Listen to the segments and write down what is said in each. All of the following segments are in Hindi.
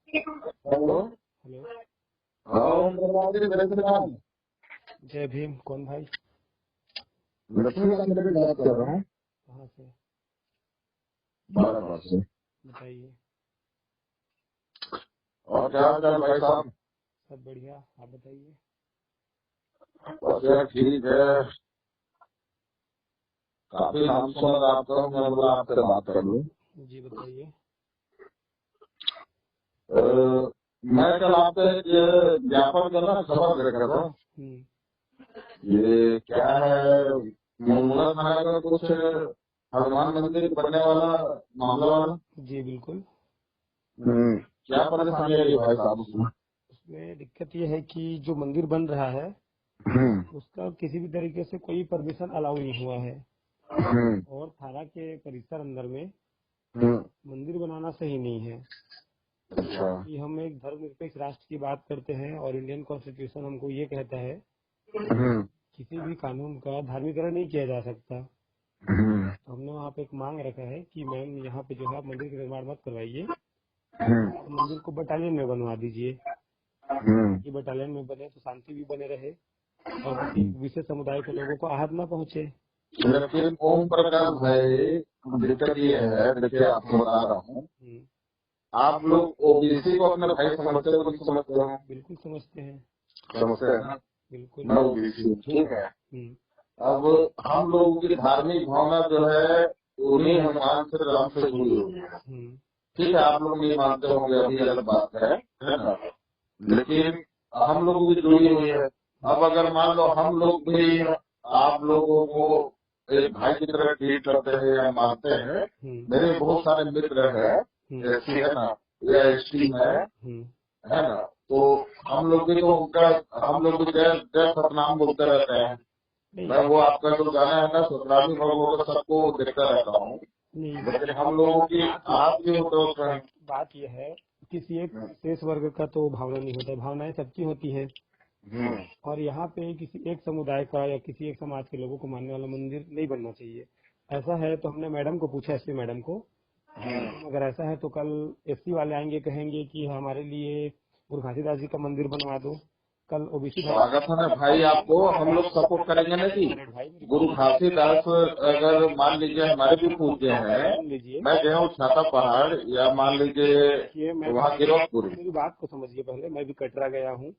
हेलो। हेलो। हाँ प्रभात जी, जय श्री राम। जय भीम। कौन भाई? लक्ष्मीकांत रेड्डी बात कर रहा हूँ कहाँ से? बाराबाद से। बताइए। और क्या हाल चाल भाई साहब? सब बढ़िया, आप बताइए। बस यार ठीक है। काफी नाम सुना था आपका, मैं बोला आपसे बात कर लूँ। जी बताइए। मैं कल आपका एक ज्ञापन का ना खबर देखा था। हम्म। ये क्या है, मुंगला थाना का कुछ हनुमान मंदिर बनने वाला मामला वाला। जी बिल्कुल। क्या परेशानी है भाई साहब उसमें? उसमें दिक्कत ये है कि जो मंदिर बन रहा है हम्म। उसका किसी भी तरीके से कोई परमिशन अलाउ नहीं हुआ है हम्म। और थाना के परिसर अंदर में हम्म। मंदिर बनाना सही नहीं है। अच्छा। कि हम एक धर्मनिरपेक्ष राष्ट्र की बात करते हैं और इंडियन कॉन्स्टिट्यूशन हमको ये कहता है हम्म। किसी भी कानून का धार्मिकरण नहीं किया जा सकता। हम्म। तो हमने वहाँ पे एक मांग रखा है कि मैम यहाँ पे जो है आप मंदिर का निर्माण मत करवाइए हम्म। और मंदिर को बटालियन में बनवा दीजिए। हम्म। ये बटालियन में बने तो शांति भी बने रहे और किसी विशेष समुदाय के लोगों को आहत न पहुंचे। लेकिन ओम प्रकाश भाई, दिक्कत ये है, देखिए आपको बता रहा हूँ, आप लोग ओबीसी को अपने भाई समझते हो कि नहीं समझते हो? बिल्कुल समझते हैं। समझते हैं ना? बिल्कुल। मैं ओबीसी, ठीक है। हम्म। अब हम लोगों की धार्मिक भावना जो है उन्हीं हनुमान से राम से जुड़ी हुई है। ठीक है, आप लोग नहीं मानते होंगे, अभी अलग बात है ना? लेकिन हम लोग भी जुड़ी हुई है। अब अगर मान लो हम लोग भी आप लोगों को एक भाई की तरह ट्रीट करते हैं या मानते हैं, मेरे बहुत सारे मित्र हैं, एससी है ना या एसटी है ना, तो हम लोग भी तो उनका, हम लोग भी जय जय सतनाम बोलते रहते हैं। मैं वो आपका जो गाना है ना सतनामी भगवान का, सबको देखता रहता हूँ, लेकिन हम लोगों की आप भी होते हैं। बात यह है किसी एक विशेष वर्ग का तो भावना नहीं होता, भावनाएं सबकी होती है और यहाँ पे किसी एक समुदाय का या किसी एक समाज के लोगों को मानने वाला मंदिर नहीं बनना चाहिए। ऐसा है तो हमने मैडम को पूछा, एसपी मैडम को, अगर ऐसा है तो कल एससी वाले आएंगे कहेंगे कि हमारे लिए गुरु घासीदास जी का मंदिर बनवा दो। कल ओबीसी स्वागत है ना भाई, आपको हम लोग सपोर्ट करेंगे ना कि गुरु घासीदास अगर मान लीजिए हमारे भी पूज्य हैं, मैं गया हूँ छाता पहाड़ या मान लीजिए वहाँ गिरफ्तपुरी। मेरी बात को समझिए पहले, मैं भी कटरा गया हूँ,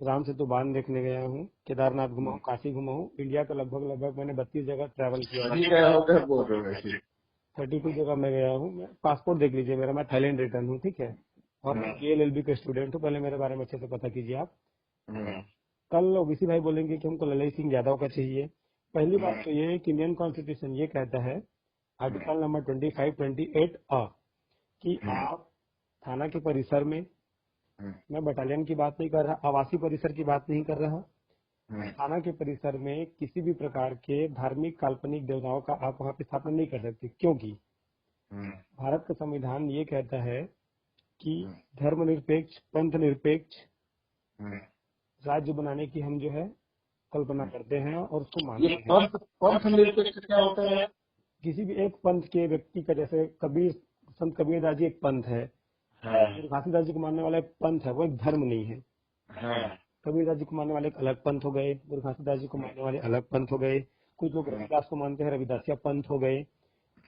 राम सेतु बांध देखने गया हूँ, केदारनाथ घुमा हूँ, काशी घुमा हूँ, इंडिया का लगभग मैंने 32 जगह ट्रैवल किया। ठीक है, हो गए बोल रहे हैं। 32 जगह मैं गया हूँ। मैं पासपोर्ट देख लीजिए मेरा, मैं थाईलैंड रिटर्न हूँ, ठीक है। और JLLB के स्टूडेंट हूँ, पहले मेरे बारे में अच्छे से पता कीजिए आप। कल ओबीसी भाई बोलेंगे कि हमको ललई सिंह यादव का चाहिए। पहली बात तो ये है कि इंडियन कॉन्स्टिट्यूशन ये कहता है आर्टिकल नंबर 2528 कि आप थाना के परिसर में, मैं बटालियन की बात नहीं कर रहा, आवासीय परिसर की बात नहीं कर रहा, थाना के परिसर में किसी भी प्रकार के धार्मिक काल्पनिक देवताओं का आप वहाँ पे स्थापना नहीं कर सकते, क्योंकि भारत का संविधान ये कहता है कि धर्मनिरपेक्ष पंथ निरपेक्ष राज्य बनाने की हम जो है कल्पना करते हैं और उसको मानते हैं। पंथ निरपेक्ष क्या होता है? किसी भी एक पंथ के व्यक्ति का, जैसे कबीर, संत कबीरदास जी एक पंथ है, घासीदास जी को मानने वाला एक पंथ है, वो एक धर्म नहीं है। कबीरदास जी को मानने वाले एक अलग पंथ हो गए, गुरु घासीदास जी को मानने वाले अलग पंथ हो गए, कुछ लोग रविदास को मानते हैं, रविदासिया पंथ हो गए।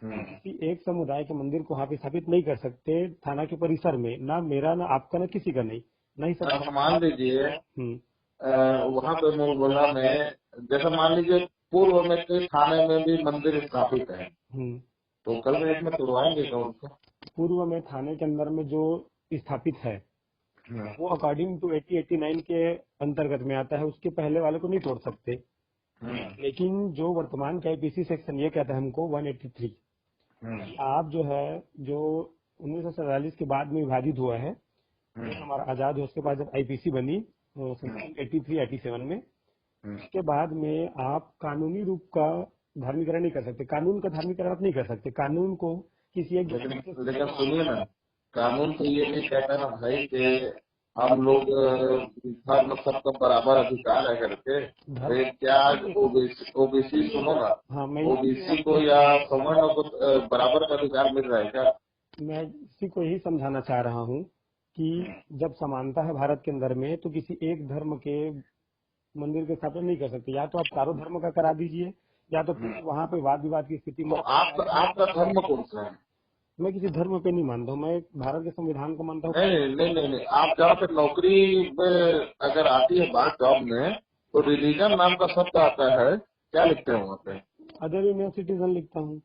किसी एक समुदाय के मंदिर को आप स्थापित नहीं कर सकते थाना के परिसर में, ना मेरा ना आपका ना किसी का नहीं सब। मान लीजिए वहाँ पे मुगला में, जैसे मान लीजिए पूर्व में के थाने में भी मंदिर स्थापित है, तो कल में इसमें तुड़वाएंगे क्या उनको? पूर्व में थाने के अंदर में जो स्थापित है वो अकॉर्डिंग टू 8089 के अंतर्गत में आता है, उसके पहले वाले को नहीं तोड़ सकते। लेकिन जो वर्तमान का IPC सेक्शन ये कहता है हमको 183, आप जो है जो 1947 के बाद में विभाजित हुआ है, हमारा आजाद है, उसके बाद जब IPC बनी 83-87 में, उसके बाद में आप कानूनी रूप का धार्मिकरण नहीं कर सकते, कानून का धार्मिकरण आप नहीं कर सकते। कानून को किसी एक, लेकिन सुनिए ना, कानून तो ये नहीं कहता ना भाई कि हम लोग धर्म सबका बराबर अधिकार है करके। क्या ओबीसी सुनो ना, ओबीसी को या सवर्ण को बराबर का अधिकार मिल रहा है क्या? मैं इसी को यही समझाना चाह रहा हूँ कि जब समानता है भारत के अंदर में तो किसी एक धर्म के मंदिर के स्थापना नहीं कर सकते। या तो आप चारों धर्म का करा दीजिए या तो फिर वहाँ पे वाद विवाद की स्थिति में। तो आपका धर्म कौन सा है? मैं किसी धर्म पे नहीं मानता हूँ, मैं भारत के संविधान को मानता हूँ। नहीं, आप जहाँ पे नौकरी में अगर आती है बात जॉब में, तो रिलीजन नाम का शब्द आता है, क्या लिखते हैं वहाँ पे? अदर इंडियन सिटीजन लिखता हूँ।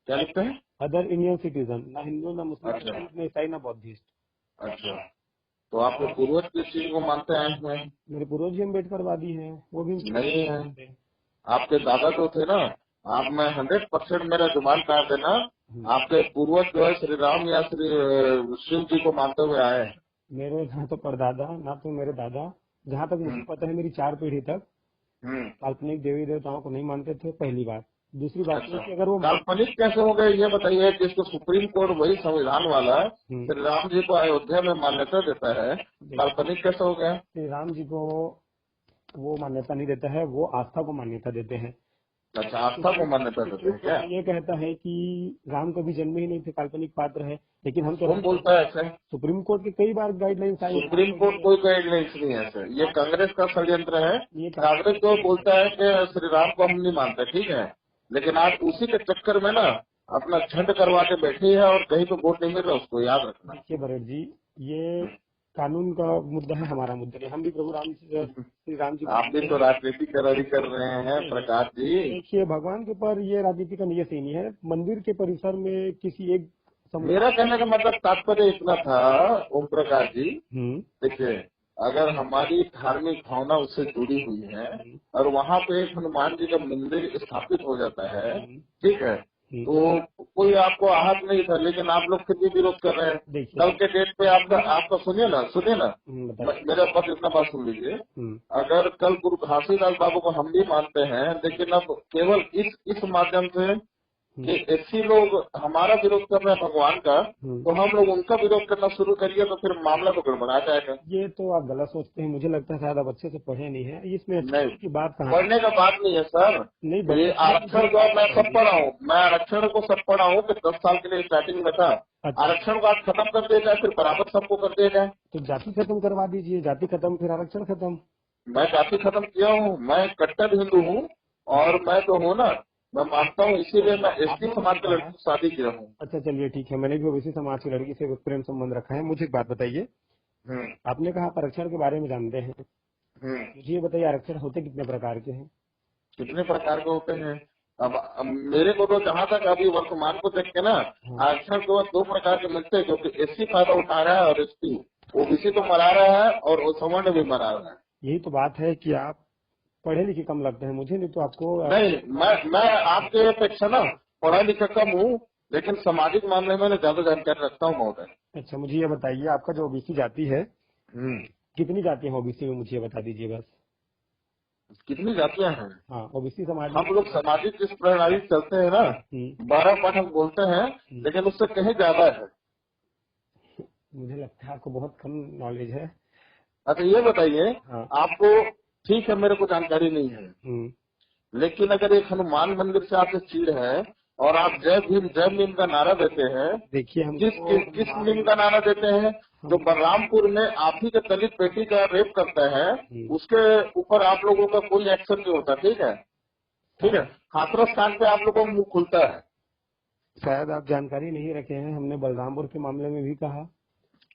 क्या लिखते हैं? अदर इंडियन सिटीजन, ना हिंदू ना मुस्लिम अच्छा। ना ईसाई ना बौद्धिस्ट। अच्छा, तो आपके पूर्वज किस चीज को मानते हैं? मेरे पूर्वज ही अम्बेडकरवादी हैं, वो भी नहीं है। आपके दादा जो थे ना, आप में 100% मेरा जुबान काट देना, आपके पूर्वज जो है श्री राम या श्री शिव जी को मानते हुए आए हैं। मेरे ना तो परदादा ना तो मेरे दादा, जहाँ तक मुझे पता है मेरी 4 पीढ़ी तक काल्पनिक देवी देवताओं को नहीं मानते थे, पहली बात। दूसरी बात अच्छा। कि अगर वो काल्पनिक कैसे हो गए ये बताइए, जिसको सुप्रीम कोर्ट वही संविधान वाला श्री राम जी को अयोध्या में मान्यता देता है, काल्पनिक कैसे हो गया? श्री राम जी को वो मान्यता नहीं देता है, वो आस्था को मान्यता देते हैं। अच्छा, आस्था को मान्यता देते हैं क्या? ये कहता है कि राम कभी जन्मे ही नहीं थे, काल्पनिक पात्र है। लेकिन हम तो कौन बोलता है ऐसे? सुप्रीम कोर्ट की कई बार गाइडलाइंस आई। सुप्रीम कोर्ट कोई गाइडलाइंस नहीं है ऐसे, ये कांग्रेस का षड्यंत्र है। कांग्रेस तो बोलता है कि श्री राम को हम नहीं मानते, ठीक है, लेकिन आप उसी के चक्कर में ना अपना झंड करवा के बैठी है और कहीं तो वोट नहीं मिल रहा, उसको याद रखना। देखिए भरत जी, ये कानून का मुद्दा है, हमारा मुद्दा नहीं। हम भी प्रभु राम श्री राम जी, आप भी तो राजनीति कर रहे हैं प्रकाश जी। देखिए भगवान के ऊपर ये राजनीति का नियत ही नहीं है। मंदिर के परिसर में किसी एक मेरा कहने का मतलब तात्पर्य इतना था ओम प्रकाश जी, देखिए अगर हमारी धार्मिक भावना उससे जुड़ी हुई है और वहाँ पे एक हनुमान जी का मंदिर स्थापित हो जाता है, ठीक है, तो कोई आपको आहत नहीं था, लेकिन आप लोग फिर भी विरोध कर रहे हैं। कल के डेट पे आपका सुनिए ना मेरा बात इतना बात सुन लीजिए। अगर कल गुरु घासीदास बाबू को हम भी मानते हैं, लेकिन अब केवल इस माध्यम से कि ऐसी लोग हमारा विरोध कर रहे हैं भगवान का, तो हम लोग उनका विरोध करना शुरू करिए तो फिर मामला तो गड़बड़ा जाएगा। ये तो आप गलत सोचते हैं, मुझे लगता है शायद आप अच्छे से पढ़े नहीं है। इसमें नहीं की बात पढ़ने का बात नहीं है सर, नहीं ये आरक्षण को मैं सब पढ़ा हूँ, मैं आरक्षण को सब पढ़ा हूँ कि 10 साल के लिए स्टार्टिंग में था। आरक्षण को आज खत्म कर दिया जाए, फिर बराबर सबको कर दिया जाए। तो जाति खत्म करवा दीजिए, जाति खत्म फिर आरक्षण खत्म। मैं जाति खत्म किया हूँ, मैं कट्टर हिंदू हूँ और मैं तो हूँ ना, मैं मानता हूँ, इसीलिए मैं एसटी समाज के लड़की से शादी किया हूँ। अच्छा चलिए ठीक है, मैंने भी ओबीसी समाज की लड़की से प्रेम संबंध रखा है। मुझे एक बात बताइए, आपने कहा आरक्षण के बारे में जानते हैं, मुझे ये बताइए आरक्षण होते कितने प्रकार के हैं? कितने प्रकार के होते हैं? अब मेरे को तो जहाँ तक अभी वर्तमान को देख के ना, आरक्षण को 2 प्रकार के मिलते हैं, क्योंकि एससी फायदा उठा रहा है और एसटी ओबीसी तो मरा रहा है और सवर्ण भी मरा रहा है। यही तो बात है कि आप पढ़े लिखे कम लगते हैं मुझे, नहीं तो आपको नहीं, मैं आपके अपेक्षा ना पढ़ा लिखा कम हूँ, लेकिन सामाजिक मामले में ज्यादा जानकारी रखता हूँ महोदय। अच्छा मुझे ये बताइए, आपका जो ओबीसी जाति है, कितनी जातियाँ हैं ओबीसी में, मुझे ये बता दीजिए बस। कितनी जातियाँ हैं? हाँ ओबीसी समाज, हम लोग सामाजिक जिस प्रणाली चलते हैं ना, 12 पाठ हम बोलते हैं, लेकिन उससे कहीं ज्यादा है। मुझे लगता है आपको बहुत कम नॉलेज है। अच्छा ये बताइए, आपको ठीक है मेरे को जानकारी नहीं है, लेकिन अगर एक हनुमान मंदिर से आपसे चीड़ है और आप जय भीम का नारा देते हैं, देखिए हम किस भीम का नारा देते हैं? जो बलरामपुर में आप ही के दलित बेटी का रेप करता है, उसके ऊपर आप लोगों का कोई एक्शन नहीं होता, ठीक है, हाथरस कांड पे आप लोगों को मुंह खुलता है। शायद आप जानकारी नहीं रखे हैं, हमने बलरामपुर के मामले में भी कहा।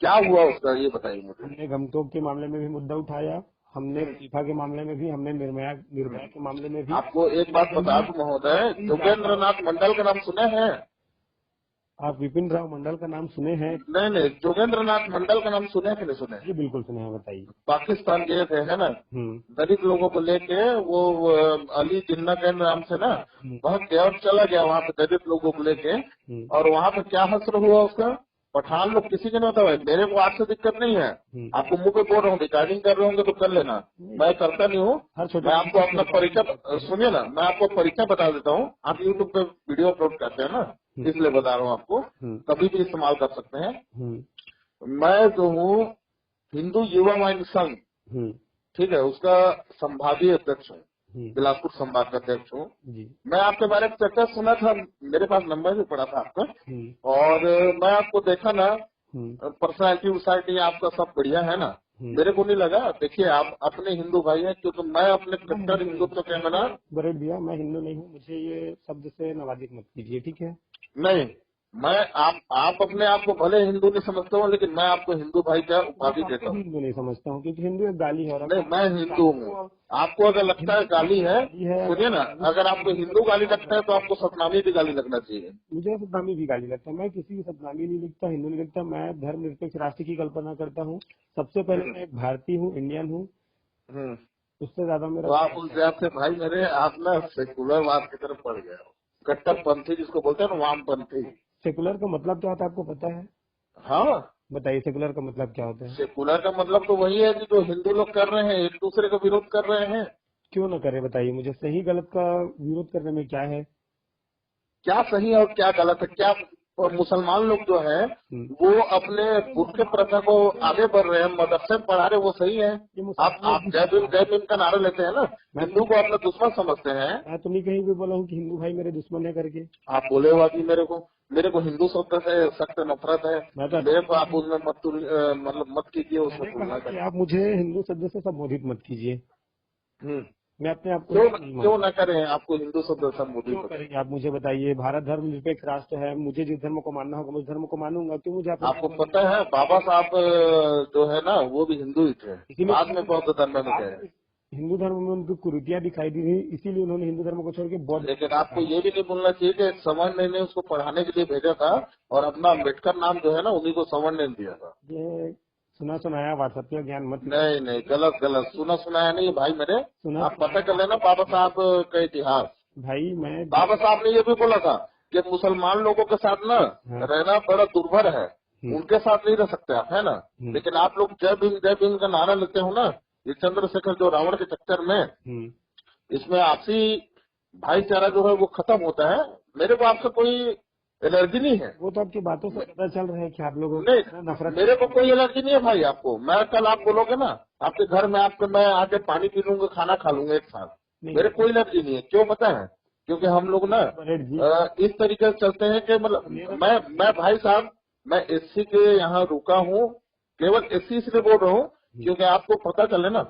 क्या हुआ उसका ये बताइए मुझे। हमने गमतोक के मामले में भी मुद्दा उठाया, हमने लतीफा के मामले में भी, हमने निर्भया के मामले में भी। आपको एक बात बता दूं महोदय, जोगेंद्र नाथ मंडल का नाम सुने हैं? आप विपिन राव मंडल का नाम सुने हैं? नहीं, जोगेंद्र नाथ मंडल का नाम सुने कि नहीं सुने? जी बिल्कुल सुने हैं, बताइए। पाकिस्तान गए थे है ना, दलित लोगों को लेके, वो अली जिन्ना के नाम से ना बहुत गया और चला गया वहाँ पे दलित लोगों को लेके, और वहाँ पे क्या हश्र हुआ उसका? पठान लोग किसी के नहीं होता है। मेरे को आपसे दिक्कत नहीं है, आपको मुंह पे बोल रहा हूँ, रिकॉर्डिंग कर रहे होंगे तो कर लेना, मैं करता नहीं हूँ। मैं आपको अपना परिचय सुनिए ना, मैं आपको परिचय बता देता हूँ। आप यूट्यूब पे वीडियो अपलोड करते हैं ना, इसलिए बता रहा हूँ आपको, कभी भी इस्तेमाल कर सकते हैं। मैं जो हूँ हिंदू युवा माइंड संघ, ठीक है, उसका संभागीय अध्यक्ष हूँ, बिलासपुर संभाग का अध्यक्ष हूँ। मैं आपके बारे में चर्चा सुना था, मेरे पास नंबर भी पड़ा था आपका, और मैं आपको देखा ना, पर्सनैलिटी वर्सनैलिटी आपका सब बढ़िया है ना, मेरे को नहीं लगा। देखिए आप अपने हिंदू भाई हैं, क्योंकि मैं अपने कट्टर हिंदुत्व के मना बरेट भैया, मैं हिंदू नहीं हूँ, मुझे ये शब्द से नवाजिश मत कीजिए, ठीक है? नहीं। मैं आप अपने आप को भले हिंदू नहीं समझते हो, लेकिन मैं आपको हिंदू भाई का उपाधि देता हूँ। हिंदू नहीं समझता हूँ, क्योंकि हिंदू एक गाली है। और नहीं, मैं हिंदू हूँ। आपको अगर लगता है गाली है, सुनिए ना, अगर आपको हिंदू गाली लगता है तो आपको सतनामी भी गाली लगना चाहिए। मुझे सतनामी भी गाली लगता है। मैं किसी की सतनामी नहीं लिखता, हिंदू नहीं लिखता। मैं धर्मनिरपेक्ष राष्ट्र की कल्पना करता हूँ। सबसे पहले मैं एक भारतीय हूँ, इंडियन हूँ, उससे ज्यादा मेरा तो आप उस जात से भाई मेरे, आप ना सेकुलरवाद की तरफ बढ़ गए हो, कट्टरपंथी जिसको बोलते हैं ना, वामपंथी। सेकुलर का मतलब क्या होता है आपको पता है? हाँ, बताइए, सेकुलर का मतलब क्या होता है? सेकुलर का मतलब तो वही है कि जो हिंदू लोग कर रहे हैं, एक दूसरे का विरोध कर रहे हैं। क्यों ना करे, बताइए मुझे। सही गलत का विरोध करने में क्या है? क्या सही और क्या गलत है? क्या और मुसलमान लोग जो है वो अपने बुद्ध के प्रथा को आगे बढ़ रहे हैं, मदरसे में पढ़ा रहे, वो सही है। आप जय भीम का नारा लेते हैं ना, हिंदू को अपना दुश्मन समझते हैं। मैं तो नहीं कहीं भी बोला हूँ कि हिंदू भाई मेरे दुश्मन है करके। आप बोले हुआ कि मेरे को हिंदू शब्द से सख्त नफरत है, मेरे को आप उसमें मतलब मत कीजिए, उसमें तुलना कि करें। आप मुझे हिंदू शब्द से संबोधित मत कीजिए। मैं अपने आप को क्यों न करें आपको हिंदू शब्द से संबोधित करेंगे? आप मुझे बताइए। भारत धर्मनिरपेक्ष राष्ट्र है, मुझे जिस धर्म को मानना होगा मैं उस धर्म को मानूंगा। क्यों मुझे आपको पता है बाबा साहब जो है ना, वो भी हिंदू ही थे, बाद में बौद्ध धर्म में गए। हिंदू धर्म में उनकी कुरीतियां दिखाई दी थी, इसीलिए उन्होंने हिंदू धर्म को छोड़ के बौद्ध। लेकिन आपको ये भी नहीं बोलना चाहिए कि सवर्ण ने उसको पढ़ाने के लिए भेजा था और अपना अम्बेडकर नाम जो है ना, उन्हीं को सवर्ण ने दिया था। ये सुना सुनाया वाट्सएप ज्ञान मत। नहीं, गलत सुना सुनाया नहीं भाई मेरे। आप पता कर लेना बाबा साहब का इतिहास। भाई मैं बाबा साहब ने ये भी बोला था कि मुसलमान लोगों के साथ ना रहना बड़ा दुर्भर है, उनके साथ नहीं रह सकते आप, है ना। लेकिन आप लोग जय भीम का नारा लेते हो ना, ये चंद्रशेखर जो रावण के चक्कर में, इसमें आपसी भाईचारा जो है वो खत्म होता है। मेरे को आपसे कोई एलर्जी नहीं है। वो तो आपकी बातों से पता चल रहा है कि आप लोगों नहीं, नफरत। मेरे को कोई एलर्जी नहीं है भाई आपको। मैं कल आप बोलोगे ना, आपके घर में मैं आके पानी पी लूंगा, खाना खा लूंगा एक साथ, मेरे कोई एलर्जी नहीं है। क्यों पता है? क्योंकि हम लोग ना इस तरीके से चलते हैं कि मतलब मैं भाई साहब, मैं एससी के यहाँ रुका हूँ, केवल एससी इसलिए बोल रहा हूँ क्योंकि आपको पता चले ना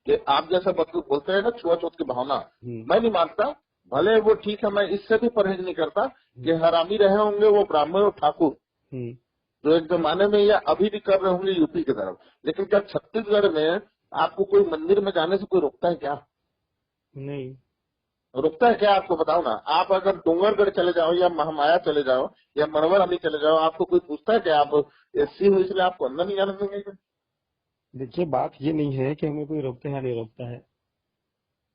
कि आप जैसा बोलते हैं ना छुआछूत की भावना, मैं नहीं मानता। भले वो ठीक है, मैं इससे भी परहेज नहीं करता कि हरामी रहे होंगे वो ब्राह्मण और ठाकुर, जो एक जमाने में या अभी भी कर रहे होंगे यूपी की तरफ। लेकिन क्या छत्तीसगढ़ में आपको कोई मंदिर में जाने से कोई रोकता है क्या? नहीं रुकता है क्या? आपको बताओ ना। आप अगर डोंगरगढ़ चले जाओ या महामाया चले जाओ या मनवर अली चले जाओ, आपको कोई पूछता है कि आप एससी हो इसलिए आपको अंदर नहीं जाने देंगे? देखिए, बात ये नहीं है कि हमें कोई रोकता है नहीं रोकता है।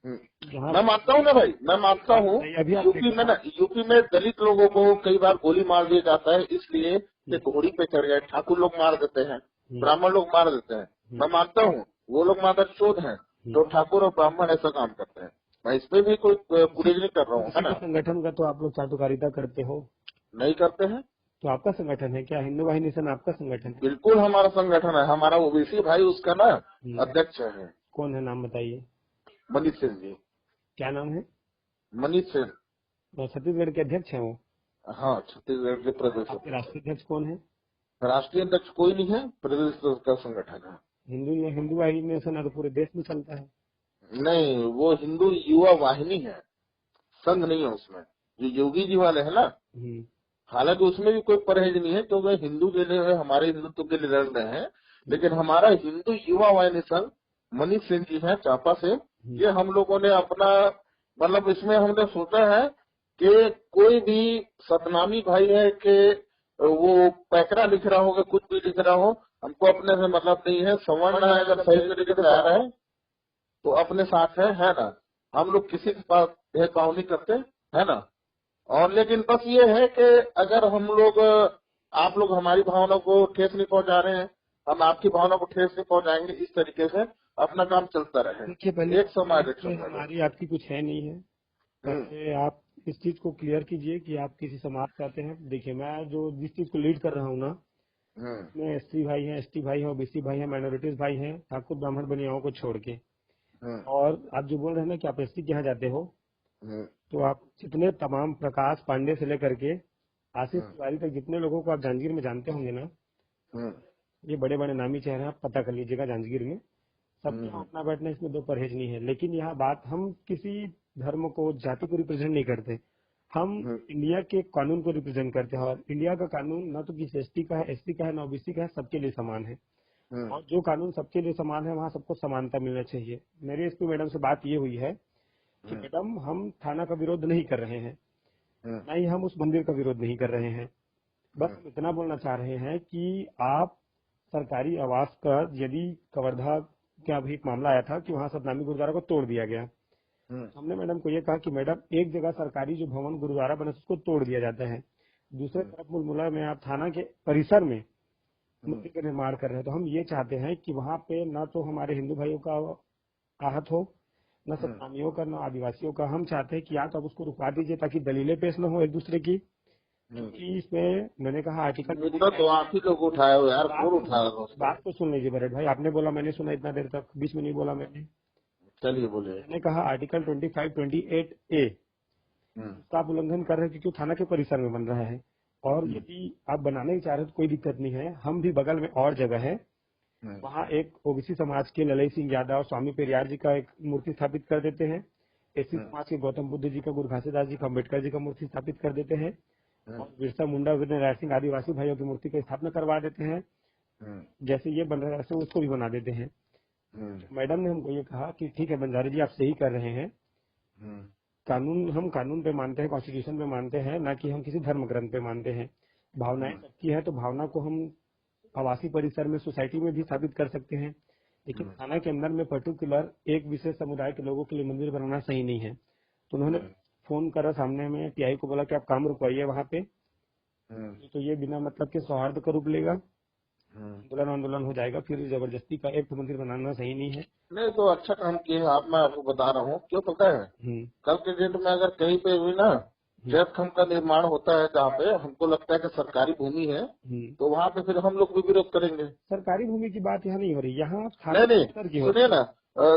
मैं मानता हूँ ना भाई, मैं मानता हूँ। यूपी में दलित लोगों को कई बार गोली मार दिया जाता है, इसलिए कि घोड़ी पे चढ़ गए। ठाकुर लोग मार देते हैं, ब्राह्मण लोग मार देते हैं। मैं मानता हूँ वो लोग मादक चोद हैं जो ठाकुर और ब्राह्मण ऐसा काम करते हैं। मैं इस पे भी कोई गुरेज नहीं कर रहा हूँ, है ना। संगठन का तो आप लोग चाटुकारिता करते हो? नहीं करते हैं। तो आपका संगठन है क्या? हिंदू वाहिनी सेना आपका संगठन है? बिल्कुल हमारा संगठन है। हमारा ओबीसी भाई उसका ना अध्यक्ष है। कौन है, नाम बताइए। मनीष सिंह जी। क्या नाम है? मनीष सिंह। तो छत्तीसगढ़ के अध्यक्ष है वो? हाँ, छत्तीसगढ़ के प्रदेश। राष्ट्रीय अध्यक्ष कौन है? राष्ट्रीय अध्यक्ष कोई नहीं है, प्रदेश का संगठन है। हिंदू वाहिनी सेना तो पूरे देश में चलता है। नहीं, वो हिंदू युवा वाहिनी है, संघ नहीं है उसमें। जो योगी जी वाले है ना, हालांकि उसमें भी कोई परहेज नहीं है क्योंकि हिंदू के लिए, हमारे हिंदुत्व के लिए लड़ रहे हैं। लेकिन हमारा हिंदू युवा वाहिनी संघ, मनीष सिंह जी है चापा से, ये हम लोगों ने अपना मतलब इसमें हमने सोचा है कि कोई भी सतनामी भाई है कि वो पैकरा लिख रहा हो, कुछ भी लिख रहा हो, हमको अपने से मतलब नहीं है। सवर्ण अगर सही तरीके से आ रहा है तो अपने साथ है ना। हम लोग किसी के पास भेदभाव नहीं करते, है ना। और लेकिन बस ये है कि अगर हम लोग, आप लोग हमारी भावना को ठेस नहीं पहुंचा रहे हैं, हम आपकी भावना को ठेस नहीं पहुंचाएंगे, इस तरीके से अपना काम चलता रहे। एक समाज हमारी आपकी कुछ है नहीं है। पहले आप इस चीज को क्लियर कीजिए कि आप किसी समाज से आते हैं। देखिए, मैं जो जिस चीज को लीड कर रहा हूँ ना, मैं एससी भाई हैं, एसटी भाई हैं, ओबीसी भाई हैं, माइनॉरिटीज भाई हैं, ठाकुर ब्राह्मण बनियाओं को छोड़ के। और आप जो बोल रहे हैं ना कि आप एसटी के यहाँ जाते हो, तो आप जितने तमाम प्रकाश पांडे से लेकर के आशीष तिवारी तक जितने लोगों को आप जांजगीर में जानते होंगे ना, ये बड़े बड़े नामी चेहरे आप पता कर लीजिएगा जांजगीर में, सबका उठना बैठना इसमें दो परहेज नहीं है। लेकिन यहाँ बात, हम किसी धर्म को, जाति को रिप्रेजेंट नहीं करते, हम इंडिया के कानून को रिप्रेजेंट करते हैं। और इंडिया का कानून ना तो किसी एसटी का है, एससी का है, ना ओबीसी का है, सबके लिए समान है। और जो कानून सबके लिए समान है, वहाँ सबको समानता मिलना चाहिए। मेरे एसपी मैडम से बात ये हुई है कि मैडम हम थाना का विरोध नहीं कर रहे हैं, ना ही हम उस मंदिर का विरोध नहीं कर रहे हैं, बस हम इतना बोलना चाह रहे हैं कि आप सरकारी आवास का, यदि कवर्धा का भी एक मामला आया था कि वहाँ सतनामी गुरुद्वारा को तोड़ दिया गया, हमने मैडम को ये कहा कि मैडम एक जगह सरकारी जो भवन गुरुद्वारा बने उसको तोड़ दिया जाता है, दूसरे तरफ मुलमुला में आप थाना के परिसर में मंदिर का निर्माण कर रहे हैं। तो हम ये चाहते हैं कि वहाँ पे ना तो हमारे हिंदू भाइयों का आहत हो, न सतनामियों का, न आदिवासियों का। हम चाहते हैं कि या तो आप उसको रुकवा दीजिए ताकि दलीलें पेश न हो एक दूसरे की, क्योंकि इसमें मैंने कहा आर्टिकल तो आप ही लोग उठाए हो यार, कौन उठाया? बात तो सुन लीजिए भरत भाई, आपने बोला मैंने सुना, इतना देर तक बीच में नहीं बोला मैंने। चलिए बोलिए। मैंने कहा आर्टिकल 2528A का आप उल्लंघन कर रहे हैं क्योंकि थाना के परिसर में बन रहा है। और यदि आप बनाने ही चाह रहे तो कोई दिक्कत नहीं है, हम भी बगल में और जगह है, वहाँ एक ओबीसी समाज के ललई सिंह यादव, स्वामी पेरियार जी का एक मूर्ति स्थापित कर देते हैं, एससी समाज के गौतम बुद्ध जी का, गुरु घासीदास जी का, अम्बेडकर जी का मूर्ति स्थापित कर देते हैं, और बिरसा मुंडा, वीर नारायण सिंह आदिवासी भाइयों की मूर्ति की स्थापना करवा देते हैं। जैसे ये बन रहा है वैसे उसको भी बना देते हैं। मैडम ने हमको ये कहा कि ठीक है बंजारे जी, आप सही कर रहे हैं, कानून, हम कानून पे मानते हैं, कॉन्स्टिट्यूशन पे मानते हैं, ना कि हम किसी धर्म ग्रंथ पे मानते हैं। भावनाएं सबकी है तो भावना को हम आवासीय परिसर में, सोसाइटी में भी स्थापित कर सकते हैं, लेकिन थाना के अंदर में पर्टिकुलर एक विशेष समुदाय के लोगों के लिए मंदिर बनाना सही नहीं है। तो उन्होंने फोन करा सामने में टीआई को, बोला कि आप काम रुकवाइए वहाँ पे, तो ये बिना मतलब के सौहार्द का रूप लेगा, आंदोलन हो जाएगा, फिर जबरदस्ती का एक मंदिर बनाना सही नहीं है। नहीं तो अच्छा काम किए आप, मैं आपको बता रहा हूँ क्यों पता है, कल के डेट में अगर कहीं पे भी ना जैत खम का निर्माण होता है जहाँ पे हमको लगता है कि सरकारी भूमि है, तो वहाँ पे फिर हम लोग भी विरोध करेंगे। सरकारी भूमि की बात यहाँ नहीं हो रही, यहाँ नहीं सुनिए ना,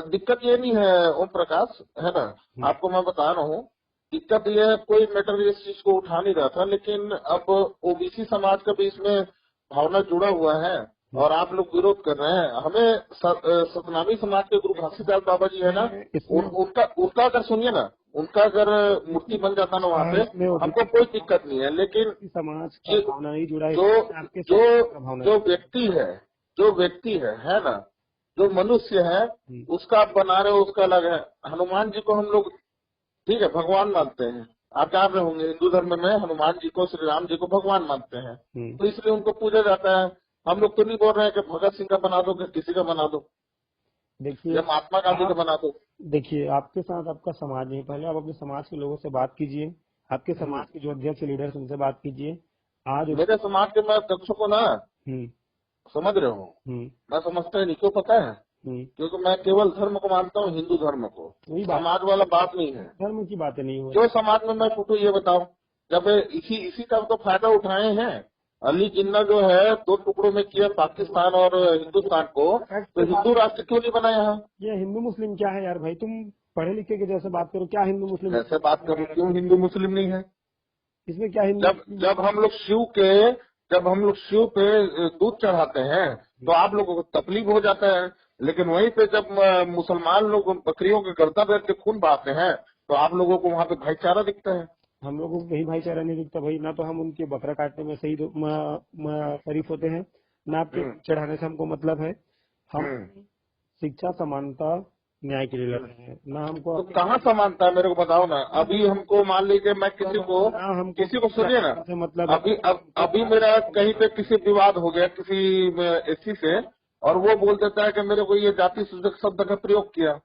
दिक्कत ये नहीं है ओम प्रकाश, है ना, आपको मैं बता रहा हूँ, दिक्कत ये है, कोई मैटर इस चीज को उठा नहीं रहा था, लेकिन अब ओबीसी समाज का भी इसमें भावना जुड़ा हुआ है और आप लोग विरोध कर रहे हैं। हमें सतनामी समाज के गुरु घासीदास बाबा जी है ना, उनका अगर सुनिए ना, उनका अगर मूर्ति बन जाता ना वहाँ पे, हमको कोई दिक्कत नहीं है। लेकिन समाज की भावना नहीं जुड़ा है, जो व्यक्ति है ना, जो मनुष्य है उसका आप बना रहे हो, उसका अलग है। हनुमान जी को हम लोग ठीक है भगवान मानते हैं, आप जान रहे होंगे हिंदू धर्म में हनुमान जी को, श्री राम जी को भगवान मानते हैं, तो इसलिए उनको पूजा जाता है। हम लोग तो नहीं बोल रहे हैं कि भगत सिंह का बना दो, कि किसी का बना दो, देखिए महात्मा गांधी का बना दो। देखिए आपके साथ आपका समाज नहीं, पहले आप अपने समाज के लोगों से बात कीजिए, आपके समाज के जो अध्यक्ष लीडर्स उनसे बात कीजिए। आज मेरे समाज के मैं अध्यक्षों को ना समझ रहे हो, मैं समझता ही नहीं, क्यों पता है, क्योंकि मैं केवल धर्म को मानता हूँ, हिंदू धर्म को, समाज वाला बात नहीं है, धर्म की बातें नहीं हो। जो समाज में मैं फूटू ये बताओ, जब इसी का तो फायदा उठाए हैं। अली जिन्ना जो है 2 टुकड़ों में किया पाकिस्तान और हिंदुस्तान को, तो हिंदू राष्ट्र क्यों नहीं बना यहाँ? ये हिंदू मुस्लिम क्या है यार भाई, तुम पढ़े लिखे के जैसे बात करो, क्या हिंदू मुस्लिम ऐसे बात करो, क्यों हिंदू मुस्लिम नहीं है? इसमें क्या हिंदू? जब हम लोग शिव पे दूध चढ़ाते हैं तो आप लोगों को तकलीफ हो जाता है, लेकिन वहीं पे जब मुसलमान लोग बकरियों के गर्दन रख के खून बहाते हैं तो आप लोगों को वहाँ पे भाईचारा दिखता है। हम लोगों को कहीं भाईचारा नहीं दिखता भाई, ना तो हम उनके बकरा काटने में सही शरीफ होते हैं, ना आपके चढ़ाने से हमको मतलब है। हम शिक्षा, समानता, न्याय के लिए लड़ रहे हैं, ना हमको। तो कहाँ समानता है मेरे को बताओ ना। अभी हमको मान लीजिए मैं किसी को सुनिए ना, मतलब अभी मेरा कहीं पे किसी विवाद हो गया किसी एससी से, और वो बोल देता है कि मेरे को ये जाति सूचक शब्द का प्रयोग किया,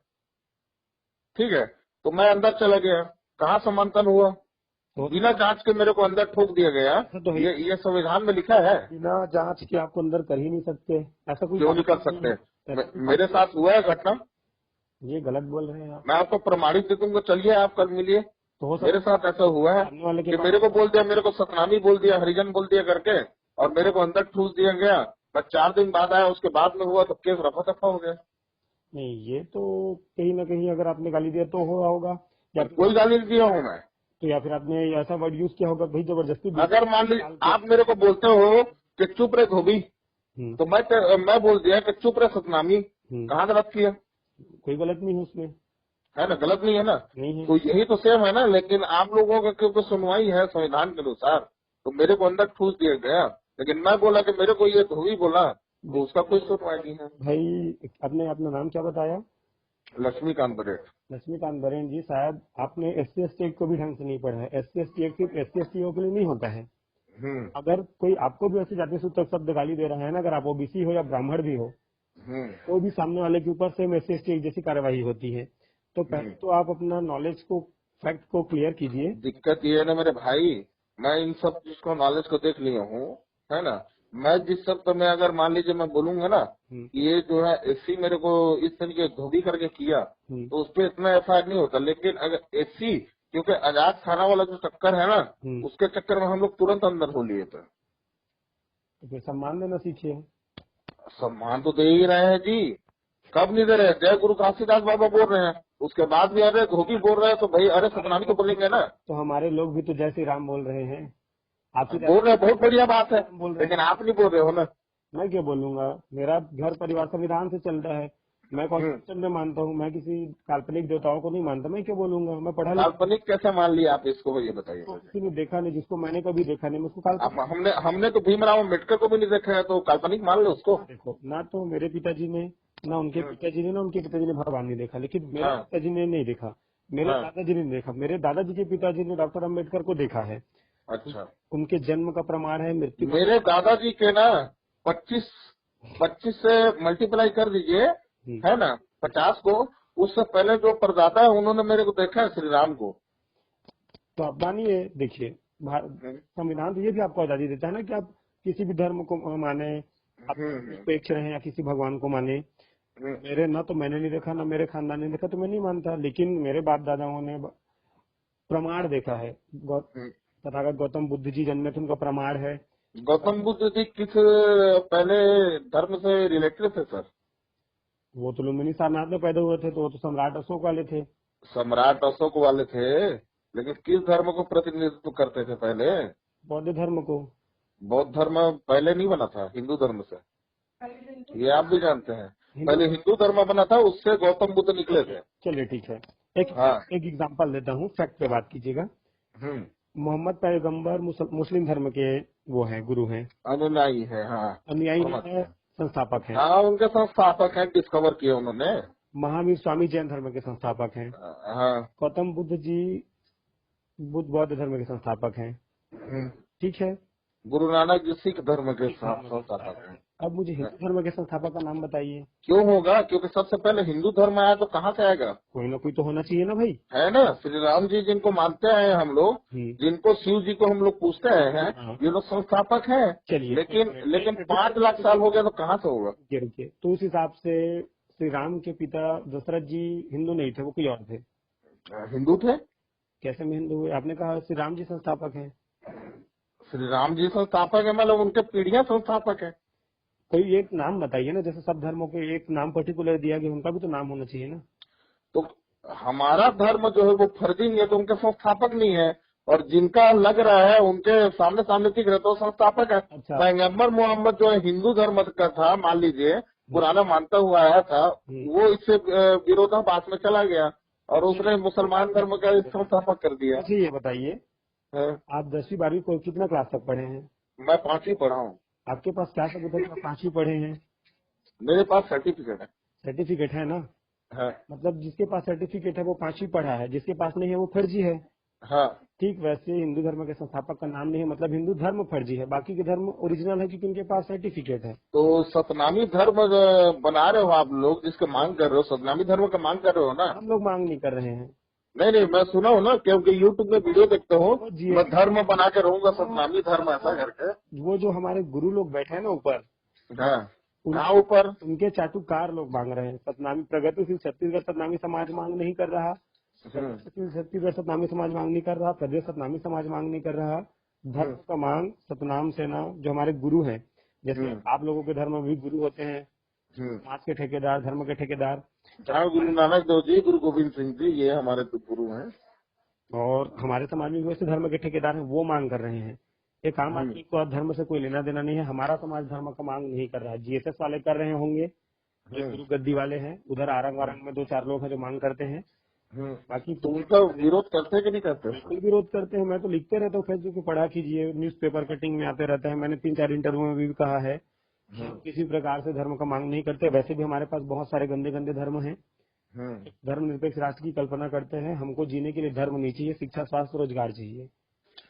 ठीक है, तो मैं अंदर चला गया, कहाँ समानता हुआ? बिना जांच के मेरे को अंदर ठोक दिया गया, तो ये संविधान में लिखा है। बिना जांच के आपको अंदर कर ही नहीं सकते, ऐसा कुछ क्यों नहीं कर सकते? मेरे साथ हुआ है घटना, ये गलत बोल रहे हैं आप। मैं आपको प्रमाणित दे दूंगा, चलिए आप कल मिलिए। तो मेरे साथ ऐसा हुआ है कि मेरे को बोल दिया, मेरे को सतनामी बोल दिया, हरिजन बोल दिया करके, और मेरे को अंदर ठूस दिया गया। बस 4 दिन बाद आया, उसके बाद में हुआ तो केस रफा दफा हो गया। नहीं, ये तो कहीं ना कहीं अगर आपने गाली दिया तो हुआ होगा, या कोई गाली नहीं दिया हूँ मैं, तो या फिर आपने ऐसा वर्ड यूज किया होगा भाई जबरदस्ती। अगर मान लीजिए आप मेरे को बोलते हो कि चुप रहे धोबी, तो मैं बोल दिया कि चुप रहे सतनामी, कहाँ गलत किया? कोई गलत नहीं है उसमें, है ना, गलत नहीं है ना। नहीं है। तो यही तो सेम है ना। लेकिन आप लोगों का क्योंकि सुनवाई है संविधान के अनुसार, तो मेरे को अंदर ठूस दिया गया। लेकिन मैं बोला कि मेरे को ये धोबी बोला, तो उसका कोई सुनवाई नहीं है। भाई आपने अपना नाम क्या बताया? लक्ष्मीकांत बरेट। लक्ष्मीकांत बरेन जी, शायद आपने SC ST एक्ट को भी ढंग से नहीं पढ़ा है। SC ST एक्ट सिर्फ SC ST के लिए नहीं होता है। अगर कोई आपको भी ऐसे जाति सूचक शब्द गाली दे रहा है ना, अगर आप OBC हो या ब्राह्मण भी हो, तो भी सामने वाले के ऊपर सेम SC ST एक्ट जैसी कार्यवाही होती है। तो पहले तो आप अपना नॉलेज को, फैक्ट को क्लियर कीजिए। दिक्कत ये है ना मेरे भाई, मैं इन सब चीज को नॉलेज को देख लिया हूँ, है ना। मैं जिस शब्द में अगर मान लीजिए मैं बोलूंगा ना कि ये जो है SC मेरे को इस तरीके धोबी करके किया, तो उस पर इतना FIR नहीं होता। लेकिन अगर SC, क्योंकि आजाद खाना वाला जो चक्कर है ना, उसके चक्कर में हम लोग तुरंत अंदर हो लिए थे। तो फिर सम्मान देना सीखिए। सम्मान तो दे ही रहे हैं जी, कब नहीं दे रहे? जय गुरु घासीदास बाबा बोल रहे हैं, उसके बाद भी अरे धोबी बोल रहे हैं, तो भाई अरे सतनामी तो बोलेंगे ना। तो हमारे लोग भी तो जय श्री राम बोल रहे हैं, आप ही बोल रहे हैं, बहुत बढ़िया बात है, बोल रहे हैं। लेकिन आप नहीं बोल रहे हो ना। मैं क्या बोलूंगा? मेरा घर परिवार संविधान से चलता है, मैं कॉन्स्टिट्यूशन में मानता हूँ, मैं किसी काल्पनिक देवताओं को नहीं मानता। मैं क्या बोलूंगा? मैं पढ़ा लिखा। काल्पनिक कैसे मान लिया आप इसको, ये बताइए। किसी ने देखा नहीं, जिसको मैंने कभी देखा नहीं, मैं उसको काल्पनिक। हमने तो भीमराव अम्बेडकर को भी नहीं देखा है, तो काल्पनिक मान लो उसको। देखो ना, तो मेरे पिताजी ने ना उनके पिताजी ने ना उनके पिताजी ने भगवान नहीं देखा, लेकिन मेरे पिताजी ने नहीं देखा, मेरे दादाजी ने नहीं देखा। मेरे दादाजी के पिताजी ने डॉक्टर अम्बेडकर को देखा है। अच्छा, उनके जन्म का प्रमाण है, मृत्यु। मेरे दादाजी के ना 25 से मल्टीप्लाई कर दीजिए, है ना, 50 को। उससे पहले जो परदाता है उन्होंने मेरे को देखा है, श्री राम को। तो आप मानिए, देखिए संविधान तो ये भी आपको आजादी देता है ना कि आप किसी भी धर्म को माने, आप निरपेक्ष रहे या किसी भगवान को माने। मेरे ना तो मैंने नहीं देखा, ना मेरे खानदान ने देखा, तो मैं नहीं मानता। लेकिन मेरे बाप दादाओं ने प्रमाण देखा है। तथागत गौतम बुद्ध जी जन्मे थे, उनका प्रमाण है। गौतम बुद्ध जी किस पहले धर्म से रिलेटेड थे सर? वो तो लुम्बिनी सारनाथ में पैदा हुए थे, तो वो तो सम्राट अशोक वाले थे। सम्राट अशोक वाले थे, लेकिन किस धर्म को प्रतिनिधित्व करते थे पहले? बौद्ध धर्म को। बौद्ध धर्म पहले नहीं बना था हिंदू धर्म से, ये आप भी जानते हैं। पहले हिंदू धर्म बना था, उससे गौतम बुद्ध निकले थे। चलिए ठीक है, एक एग्जाम्पल देता हूँ, फैक्ट पे बात कीजिएगा। मोहम्मद पैगंबर मुस्लिम धर्म के वो हैं, गुरु हैं, अनुयायी है। हाँ, अनुयायी है, संस्थापक हैं। हाँ, उनके संस्थापक हैं, डिस्कवर किए उन्होंने। महावीर स्वामी जैन धर्म के संस्थापक हैं। हाँ, गौतम बुद्ध जी बौद्ध धर्म के संस्थापक हैं। ठीक है। गुरु नानक जी सिख धर्म के संस्थापक हैं। अब मुझे हिंदू धर्म के संस्थापक का नाम बताइए। क्यों होगा? क्योंकि सबसे पहले हिंदू धर्म आया, तो कहाँ से आएगा? कोई ना कोई तो होना चाहिए ना भाई, है ना। श्री राम जी जिनको मानते हैं हम लोग, जिनको शिव जी को हम लोग पूछते हैं, ये लोग संस्थापक हैं। चलिए, लेकिन 5 लाख साल हो गया, तो कहाँ से होगा? रुकिए। तो उस हिसाब से श्री राम के पिता दशरथ जी हिंदू नहीं थे, वो कोई और थे। हिंदू थे। कैसे में हिंदू हुए? आपने कहा श्री राम जी संस्थापक हैं। श्री राम जी संस्थापक है, मतलब उनके पीढ़ियां संस्थापक है। कोई एक नाम बताइए ना, जैसे सब धर्मों के एक नाम पर्टिकुलर दिया गया, उनका भी तो नाम होना चाहिए ना। तो हमारा धर्म जो है वो फर्जी नहीं है, तो उनके संस्थापक नहीं है। और जिनका लग रहा है उनके सामने सामने दिख रहे, तो संस्थापक है। पैगंबर मोहम्मद जो है हिंदू धर्म का था, मान लीजिए पुराना मानता हुआ आया था, वो इससे विरोधाभास में चला गया और उसने मुसलमान धर्म का संस्थापक कर दिया। अच्छा, ये बताइए, आप 10वीं 12वीं को कितना क्लास तक पढ़े हैं? मैं 5वीं पढ़ा हूँ। आपके पास क्या सबूत है कि आप 5वीं पढ़े हैं? मेरे पास सर्टिफिकेट है। सर्टिफिकेट है ना? हाँ। मतलब जिसके पास सर्टिफिकेट है वो 5वीं पढ़ा है, जिसके पास नहीं है वो फर्जी है। हाँ, ठीक। वैसे हिंदू धर्म के संस्थापक का नाम नहीं है, मतलब हिंदू धर्म फर्जी है, बाकी के धर्म ओरिजिनल है क्योंकि उनके पास सर्टिफिकेट है। तो सतनामी धर्म बना रहे हो आप लोग, जिसके मांग कर रहे हो, सतनामी धर्म का मांग कर रहे हो ना? हम लोग मांग नहीं कर रहे हैं। नहीं, मैं सुना हूँ ना, क्योंकि यूट्यूब में वीडियो देखता हूँ, मैं धर्म बना के रहूंगा, सतनामी धर्म ऐसा करके। वो जो हमारे गुरु लोग बैठे हैं ना ऊपर, हाँ, ऊपर उनके चाटुकार लोग मांग रहे हैं सतनामी। प्रगतिशील छत्तीसगढ़ सतनामी समाज मांग नहीं कर रहा, छत्तीसगढ़ सतनामी समाज मांग नहीं कर रहा, प्रदेश सतनामी समाज मांग नहीं कर रहा। धर्म का मांग सतनाम सेना जो हमारे गुरु हैं, जैसे आप लोगों के धर्म में भी गुरु होते हैं, समाज के ठेकेदार, धर्म के ठेकेदार। गुरु नानक देव जी, गुरु गोविंद सिंह जी, ये हमारे तो गुरु हैं। और हमारे समाज में वैसे धर्म के ठेकेदार हैं, वो मांग कर रहे हैं। एक आम आदमी को धर्म से कोई लेना देना नहीं है। हमारा समाज धर्म का मांग नहीं कर रहा है। जीएसएस वाले कर रहे होंगे, जो गुरु गद्दी वाले हैं, उधर आरंग वारंग में 2-4 लोग हैं जो मांग करते हैं। बाकी तो उनका विरोध करते हैं कि नहीं करते? बिल्कुल विरोध करते हैं। मैं तो लिखते रहता हूँ फेसबुक पे, पढ़ा कीजिए, न्यूज़पेपर कटिंग में आते रहता है। मैंने 3-4 इंटरव्यू में भी कहा है कि हम किसी प्रकार से धर्म का मांग नहीं करते। वैसे भी हमारे पास बहुत सारे गंदे गंदे धर्म हैं। धर्मनिरपेक्ष राष्ट्र की कल्पना करते हैं। हमको जीने के लिए धर्म नहीं चाहिए, शिक्षा, स्वास्थ्य, रोजगार चाहिए।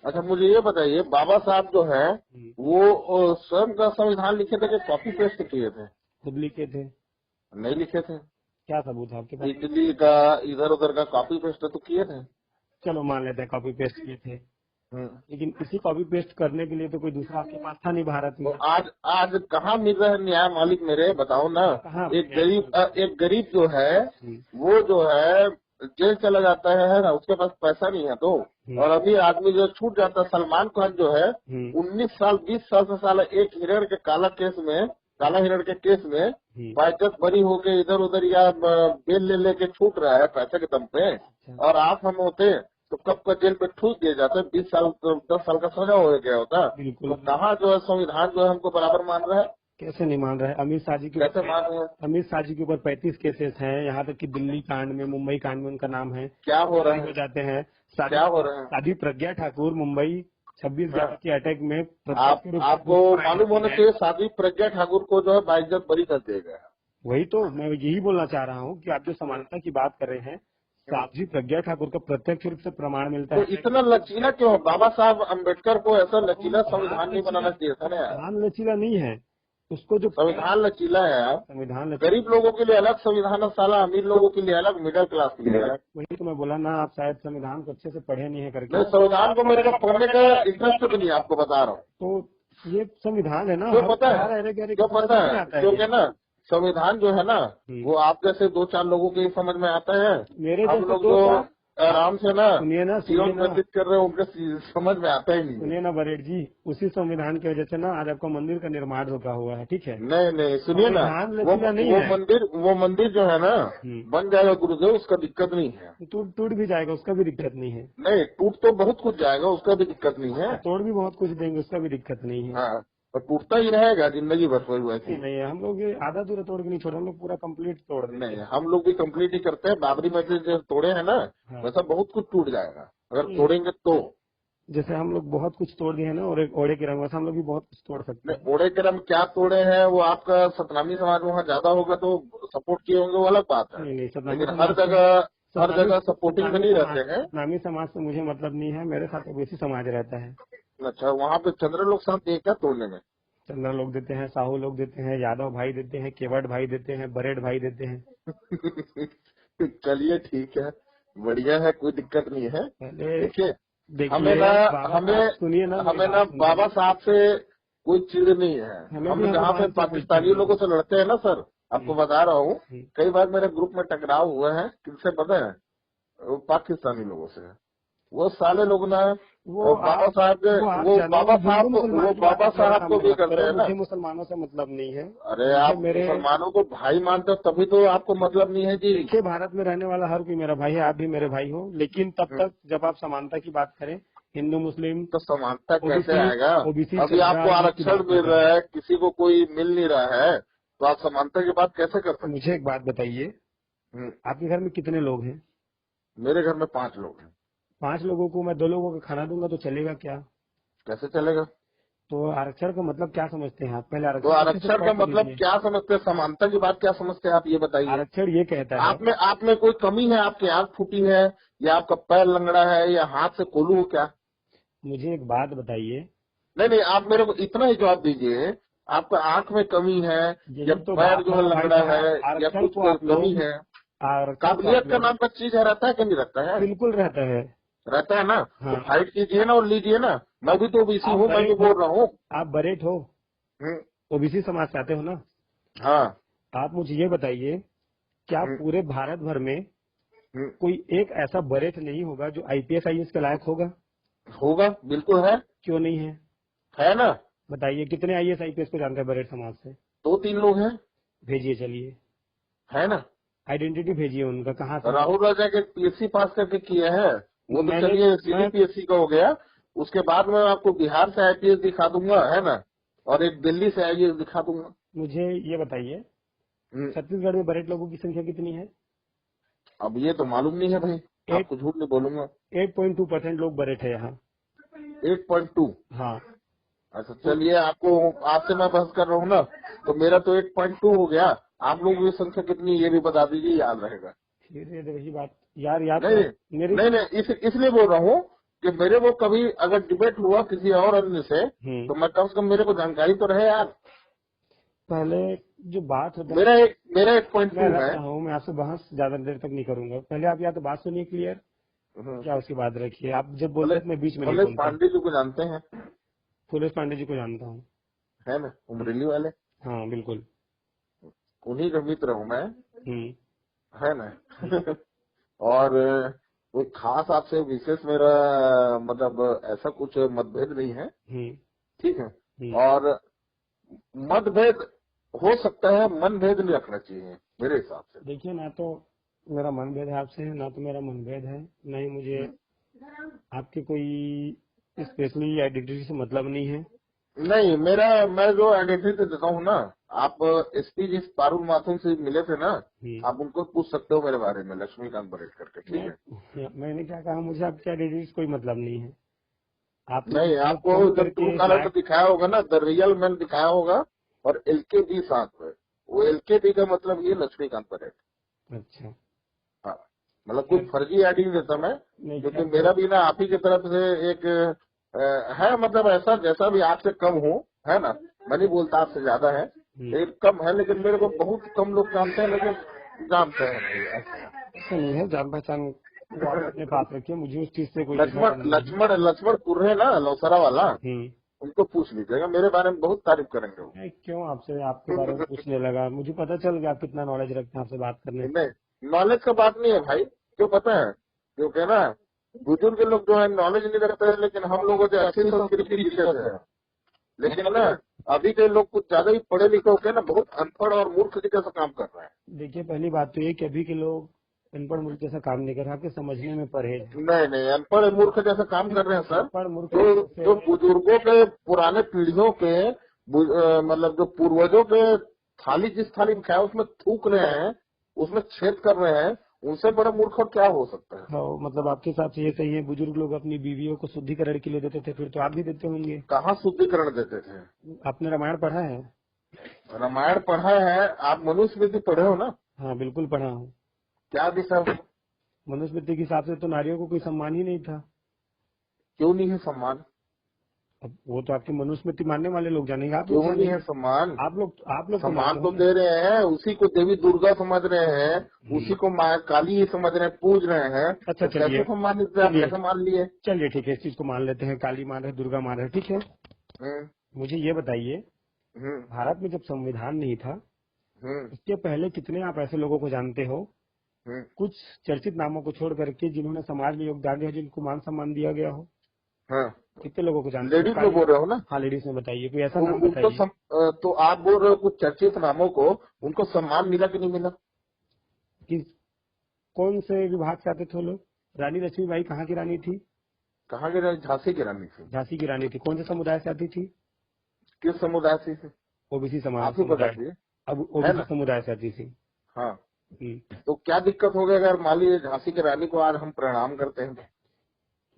अच्छा, मुझे ये बताइए, बाबा साहब जो है वो स्वयं का संविधान लिखे थे कि कॉपी पेस्ट किए थे? खुद लिखे थे। नहीं लिखे थे। क्या सबूत है आपके पास? इटली का इधर उधर का कॉपी पेस्ट तो किए थे। चलो मान लेते हैं कॉपी पेस्ट किए थे, लेकिन इसी कॉपी पेस्ट करने के लिए तो कोई दूसरा आपके पास था नहीं भारत में। तो आज कहाँ मिल रहा है न्याय मालिक मेरे, बताओ ना। एक गरीब जो है वो जो है जेल चला जाता है ना, उसके पास पैसा नहीं है तो। और अभी आदमी जो छूट जाता है, सलमान खान जो है 19 साल 20 साल से साला एक हिरण के काला हिरण के केस में बाइज्जत बरी होके इधर उधर या बेल लेके छूट रहा है पैसे के दम पे। और आप हम होते तो कब का जेल पे ठूस दिए जाते, 20 साल 10 साल का सजा हो गया होता। तो कहाँ जो है संविधान जो है हमको बराबर मान रहा है? कैसे नहीं मान रहा है? अमित शाह जी के कैसे मान रहे हैं? अमित शाह जी के ऊपर 35 केसेस हैं। यहाँ तक कि दिल्ली कांड में, मुंबई कांड में उनका नाम है। क्या हो रहा है? हो जाते हैं। क्या हो रहा है? शादी प्रज्ञा ठाकुर मुंबई 26/11 के अटैक में आपको मालूम होना चाहिए, शादी प्रज्ञा ठाकुर को जो है बाइज्जत बरी कर दिया गया। वही तो मैं यही बोलना चाह रहा हूँ कि आप जो समानता की बात कर रहे हैं, साध्वी प्रज्ञा ठाकुर का प्रत्यक्ष रूप से प्रमाण मिलता है। तो इतना लचीला क्यों? बाबा साहब अम्बेडकर को ऐसा लचीला संविधान नहीं बनाना चाहिए था ना यार। संविधान लचीला नहीं है, उसको जो संविधान लचीला है यार। संविधान गरीब लोगों के लिए अलग संविधान है साला, अमीर लोगों के लिए अलग, मिडिल क्लास के लिए अलग। वही तो मैं बोला ना, आप शायद संविधान को अच्छे से पढ़े नहीं है करके। नहीं, संविधान को मेरे को पढ़ने का इंटरेस्ट भी नहीं, आपको बता रहा हूँ। तो ये संविधान है ना, क्यों पता है? क्योंकि ना संविधान जो है ना वो आप जैसे 2-4 लोगों के समझ में आता है। मेरे हम लोग जो आराम से ना सुनिए ना व्यतीत कर रहे हैं उनके समझ में आता ही नहीं। सुनिए ना बरेट जी, उसी संविधान की वजह से ना आज आपका मंदिर का निर्माण रुका हुआ है। ठीक है? नहीं, सुनिए ना, वो मंदिर जो है ना बन जाएगा गुरुदेव, उसका दिक्कत नहीं है। टूट भी जाएगा, उसका भी दिक्कत नहीं है। नहीं, टूट तो बहुत कुछ जाएगा, उसका भी दिक्कत नहीं है। तोड़ भी बहुत कुछ देंगे, उसका भी दिक्कत नहीं है। हाँ, और टूटता ही रहेगा जिंदगी भर। वैसे नहीं है, हम लोग आधा दूर तोड़ के नहीं छोड़े, हम लोग पूरा कंप्लीट तोड़ देंगे। नहीं, हम लोग भी कंप्लीट ही करते हैं। बाबरी मस्जिद जो तोड़े हैं ना, वैसा बहुत कुछ टूट जाएगा अगर तोड़ेंगे तो। जैसे हम लोग बहुत कुछ तोड़ दिए हैं ना, और एक ओड़े के रंग, वैसे हम लोग भी बहुत कुछ तोड़ सकते हैं। ओड़े के रंग क्या तोड़े हैं, वो आपका सतनामी समाज वहाँ ज्यादा होगा तो सपोर्ट किए होंगे, वो अलग बात है। लेकिन हर जगह सपोर्टिंग में नहीं रहते हैं। सतनामी समाज से मुझे मतलब नहीं है, मेरे साथ ओबीसी समाज रहता है। अच्छा, वहाँ पे चंद्र लोग साथ दिए क्या तोड़ने में? चंद्र लोग देते हैं, साहू लोग देते हैं, यादव भाई देते हैं, केवट भाई देते हैं, बरेड भाई देते हैं। चलिए ठीक है, बढ़िया है, कोई दिक्कत नहीं है। देखिए, हमें ना बाबा साहब से कोई चीज नहीं है। हम जहाँ पे पाकिस्तानी लोगों से लड़ते हैं ना सर, आपको बता रहा हूँ, कई बार मेरे ग्रुप में टकराव हुए हैं। किनसे पता है? वो पाकिस्तानी लोगों से। वो साले लोग ना वो बाबा साहब को भी करते हैं ना। मुझे मुसलमानों से मतलब नहीं है। अरे आप मुसलमानों को भाई मानते हो तभी तो आपको मतलब नहीं है जी। देखिए, भारत में रहने वाला हर कोई मेरा भाई है, आप भी मेरे भाई हो। लेकिन तब तक जब आप समानता की बात करें, हिंदू मुस्लिम, तो समानता कैसे आएगा? अभी आपको आरक्षण मिल रहा है, किसी को कोई मिल नहीं रहा है, तो आप समानता की बात कैसे कर सकते? मुझे एक बात बताइए, आपके घर में कितने लोग हैं? मेरे घर में 5 लोग हैं। 5 लोगों को मैं 2 लोगों का खाना दूंगा तो चलेगा क्या? कैसे चलेगा? तो आरक्षण का मतलब क्या समझते हैं आप? पहले आरक्षण का मतलब क्या समझते हैं? समानता की बात क्या समझते हैं आप, ये बताइए। आरक्षण ये कहता है आप में कोई कमी है? आपकी आंख फूटी है, या आपका पैर लंगड़ा है, या हाथ से कोल्हू हो क्या? मुझे एक बात बताइए। नहीं, आप मेरे को इतना ही जवाब दीजिए। आपका आंख में कमी है, या पैर जो है लंगड़ा है, या कुछ कमी है? काबिलियत का नाम का चीज है, रहता है कि नहीं रहता है? बिल्कुल रहता है ना। तो फाइट कीजिए ना और लीजिए ना। मैं भी तो ओबीसी हूँ, मैं भी बोल रहा हूँ। आप बरेट हो, ओबीसी समाज से आते हो ना? हाँ। आप मुझे ये बताइए, क्या पूरे भारत भर में कोई एक ऐसा बरेट नहीं होगा जो IPS IAS के लायक होगा? होगा, बिल्कुल है। क्यों नहीं है? है ना। बताइए, कितने IAS IPS को जानते हैं बरेट समाज से? 2-3 लोग हैं। भेजिए, चलिए। है ना। आइडेंटिटी भेजिए उनका, कहाँ से? राहुल राजा के PSC पास करके किए हैं, वो तो चलिए CBPSC का हो गया। उसके बाद में आपको बिहार से IPS दिखा दूंगा, है ना, और एक दिल्ली से IAS दिखा दूंगा। मुझे ये बताइए, छत्तीसगढ़ में बरेट लोगों की संख्या कितनी है? अब ये तो मालूम नहीं है भाई, आपको झूठ नहीं बोलूंगा। 8.2% लोग बरेट है यहाँ। 8.2? हाँ। अच्छा चलिए, आपको आपसे मैं बहस कर रहा हूँ ना, तो मेरा तो 8.2 हो गया। आप लोगों की संख्या कितनी ये भी बता दीजिए, याद रहेगा। फिर वही बात यार, याद नहीं मेरी नहीं, इसलिए बोल रहा हूँ कि मेरे को कभी अगर डिबेट हुआ किसी और अन्य से, तो मैं कम से कम मेरे को जानकारी तो रहे यार। पहले जो बात होता मेरा 8.2 मैं है। रखता हूँ, मैं आपसे बहस ज्यादा देर तक नहीं करूंगा। पहले आप या तो बात सुनिए क्लियर, क्या उसके बाद रखिए। आप जब बोलते हैं मैं बीच में नहीं बोलता। पांडे जी को जानते हैं? फुलेश पांडे जी को जानता हूँ। है ना, उमरेली वाले? हाँ बिल्कुल, उन्हीं का मित्र हूँ मैं, है ना। और कोई खास आपसे विशेष मेरा मतलब ऐसा कुछ मतभेद नहीं है, ठीक है। और मतभेद हो सकता है, मनभेद नहीं रखना चाहिए मेरे हिसाब से। देखिए, ना तो मेरा मनभेद है आपसे, ना तो मेरा मनभेद है, ना ही मुझे आपके कोई स्पेशली आइडेंटिटी से मतलब नहीं है। नहीं, मैं जो आइडेंटिटी देता हूँ ना, आप SP जिस पारुल माथुर से मिले थे ना, आप उनको पूछ सकते हो मेरे बारे में, लक्ष्मीकांत बरेट करके, ठीक है। मैंने क्या कहा, मुझे आपकी आइडेंटिटी से कोई मतलब नहीं है। आप नहीं, आपको जब ट्रू कलर दिखाया होगा ना, द रियल मैन दिखाया होगा, और LKB साथ में, वो LKB का मतलब ये लक्ष्मीकांत बरेट। अच्छा, हाँ, मतलब कुछ फर्जी आईडी नहीं देता मैं, क्योंकि मेरा भी ना आप ही की तरफ से एक है, मतलब ऐसा जैसा भी आपसे कम हो, है ना। मैं नहीं बोलता आपसे ज्यादा है, एक कम है, लेकिन मेरे को बहुत कम लोग जानते हैं, लेकिन जानते हैं। ऐसा नहीं है, जान पहचान अपने पास रखिए, मुझे उस चीज से कोई लक्ष्मण कुर्रे ना, लौसरा वाला, उनको पूछ लीजिएगा, मेरे बारे में बहुत तारीफ करेंगे वो। क्यों आपसे आपके बारे में पूछने लगा? मुझे पता चल गया आप कितना नॉलेज रखते हैं आपसे बात करने। नहीं, नॉलेज का बात नहीं है भाई, क्यों पता है, क्योंकि ना बुजुर्ग लोग जो है नॉलेज नहीं रखते हैं, लेकिन हम लोगों से अच्छी संस्कृति है। लेकिन ना अभी के लोग कुछ ज्यादा ही पढ़े लिखे होकर ना बहुत अनपढ़ और मूर्ख की जैसा काम कर रहे हैं। देखिए, पहली बात तो ये कि अभी के लोग अनपढ़ मूर्ख जैसा काम नहीं कर रहे, आपके समझने में परहेज। नहीं, अनपढ़ मूर्ख जैसा काम कर रहे हैं सर। जो बुजुर्गों के पुराने पीढ़ियों के मतलब जो पूर्वजों के थाली जिस थाली में खाया उसमें थूक रहे हैं, उसमें छेद कर रहे हैं, उनसे बड़ा मूर्ख और क्या हो सकता है। हाँ, मतलब आपके हिसाब से ये सही है, बुजुर्ग लोग अपनी बीवियों को शुद्धिकरण के लिए देते थे, फिर तो आप भी देते होंगे। कहाँ शुद्धिकरण देते थे? आपने रामायण पढ़ा है? रामायण पढ़ा है। आप मनुस्मृति पढ़े हो ना? हाँ बिल्कुल पढ़ा हूँ। क्या दिशा? मनुस्मृति के हिसाब से तो नारियों को कोई सम्मान ही नहीं था। क्यों नहीं है सम्मान? अब वो तो आपके मनुस्मृति मानने वाले लोग जानेंगे। आप क्यों नहीं है सम्मान? आप लोग सम्मान तो दे रहे हैं, उसी को देवी दुर्गा समझ रहे हैं, उसी को माँ काली ही समझ रहे हैं, पूज रहे हैं। अच्छा तो चलिए, सम्मानित कैसे मान लिए? चलिए ठीक है, इस चीज को मान लेते हैं, काली मान रहे, दुर्गा मान रहे, ठीक है। मुझे ये बताइए, भारत में जब संविधान नहीं था, इसके पहले कितने आप ऐसे लोगों को जानते हो, कुछ चर्चित नामों को छोड़ करके, जिन्होंने समाज में योगदान दिया, जिनको मान सम्मान दिया गया हो? हाँ, कितने लोगों को जानते हो? लेडीज में बोल रहे हो ना? हाँ, लेडीज में बताइए, कोई ऐसा नाम बताइए। तो आप बोल रहे हो कुछ चर्चित नामों को, उनको सम्मान मिला कि नहीं मिला? किस कौन से विभाग से आते थे लोग? रानी लक्ष्मीबाई कहाँ की रानी थी? कहाँ की रानी? झांसी की रानी थी। झांसी की रानी थी। कौन से समुदाय से आती थी? किस समुदाय से? ओबीसी समाज। आप ही बताइए। अब ओबीसी समुदाय से आती थी। हाँ, तो क्या दिक्कत हो गया अगर मान लीजिए झांसी की रानी को आज हम प्रणाम करते हैं?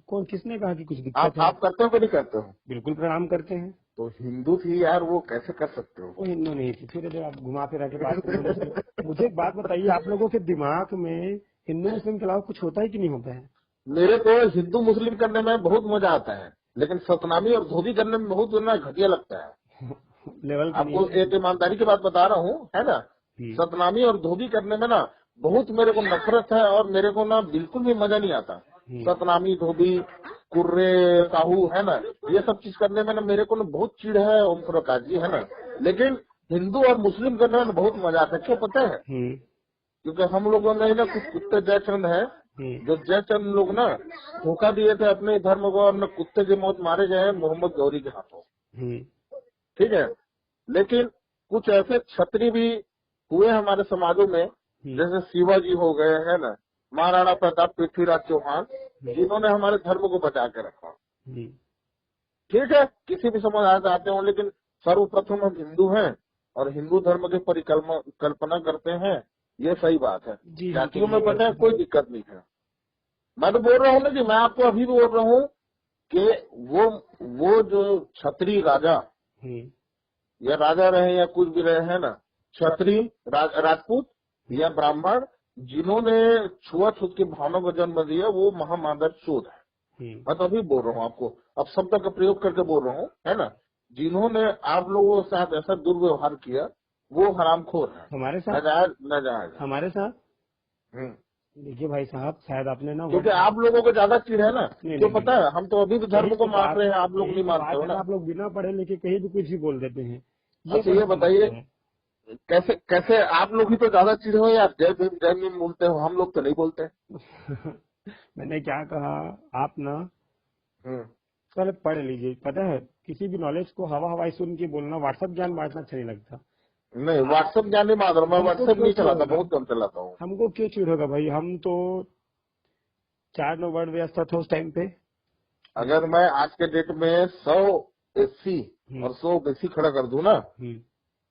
कौन किसने कहा कि कुछ दिक्कत है? आप करते हो कि नहीं करते हो? बिल्कुल प्रणाम करते हैं। तो हिंदू थी यार, वो कैसे कर सकते हो? वो हिंदू नहीं थी। फिर जब आप घुमा फिरा के बात करते मुझे एक बात बताइए, आप लोगों के दिमाग में हिंदू मुस्लिम के अलावा कुछ होता है कि नहीं होता है? मेरे को हिंदू मुस्लिम करने में बहुत मजा आता है, लेकिन सतनामी और धोबी करने में बहुत घटिया लगता है। लेवल आपको एक ईमानदारी की बात बता रहा हूँ, है ना। सतनामी और धोबी करने में ना बहुत मेरे को नफरत है, और मेरे को ना बिल्कुल भी मजा नहीं आता। सतनामी, धोबी, कुर्रे, साहू, है ना, ये सब चीज करने में ना मेरे को ना बहुत चिढ़ है, ओम प्रकाश जी, है ना। लेकिन हिंदू और मुस्लिम करने में बहुत मजा आता है। क्यों पता है? क्योंकि हम लोगों ने ना कुछ कुत्ते जयचंद है, जो जयचंद लोग ना धोखा दिए थे अपने धर्म को, और न कुत्ते की मौत मारे गए हैं मोहम्मद गौरी के हाथों, ठीक है। लेकिन कुछ ऐसे छत्री भी हुए हमारे समाजों में, जैसे शिवाजी हो गए, है ना, महाराणा प्रताप, पृथ्वीराज चौहान, जिन्होंने हमारे धर्म को बचा के रखा। जी ठीक है, किसी भी समाज से आते हो, लेकिन सर्वप्रथम हम हिंदू हैं और हिंदू धर्म की परिकल्पना करते हैं, ये सही बात है। जी जातियों में बटे कोई दिक्कत नहीं है। मैं तो बोल रहा हूँ ना कि मैं आपको अभी भी बोल रहा हूँ कि वो जो क्षत्रिय राजा या राजा रहे या कुछ भी रहे हैं ना, क्षत्रिय राजपूत या ब्राह्मण, जिन्होंने छुआछूत की भावना को जन्म दिया, वो महामादर चोद है। मैं तो अभी बोल रहा हूँ आपको, अब शब्द का प्रयोग करके बोल रहा हूँ, है ना। जिन्होंने आप लोगों के साथ ऐसा दुर्व्यवहार किया, वो हरामखोर है। हमारे साथ नाजायज हमारे साथ देखिए भाई साहब, शायद आपने ना, क्योंकि आप लोगों को ज्यादा चिढ़ है ना, क्यों पता है, हम तो अभी भी धर्म को मान रहे हैं, आप लोग नहीं मानते हो ना। आप लोग बिना पढ़े लिखे कहीं भी कुछ भी बोल देते हैं। अच्छा ये बताइए, कैसे कैसे आप लोग ही तो ज्यादा चिढ़ हो यार, जय भीम बोलते हो, हम लोग तो नहीं बोलते। मैंने क्या कहा, आप ना पहले पढ़ लीजिए। पता है, किसी भी नॉलेज को हवा हवाई सुन के बोलना, व्हाट्सएप ज्ञान बांटना अच्छा नहीं लगता। नहीं, व्हाट्सएप ज्ञान नहीं मांग रहा, मैं व्हाट्सएप नहीं चलाता, बहुत कम चलाता हूँ। हमको क्यों चिढ़ होगा भाई, हम तो 4-9 वर्ड व्यस्त था उस टाइम पे। अगर मैं आज के डेट में 100 SC और 100 BC खड़ा कर दूं ना,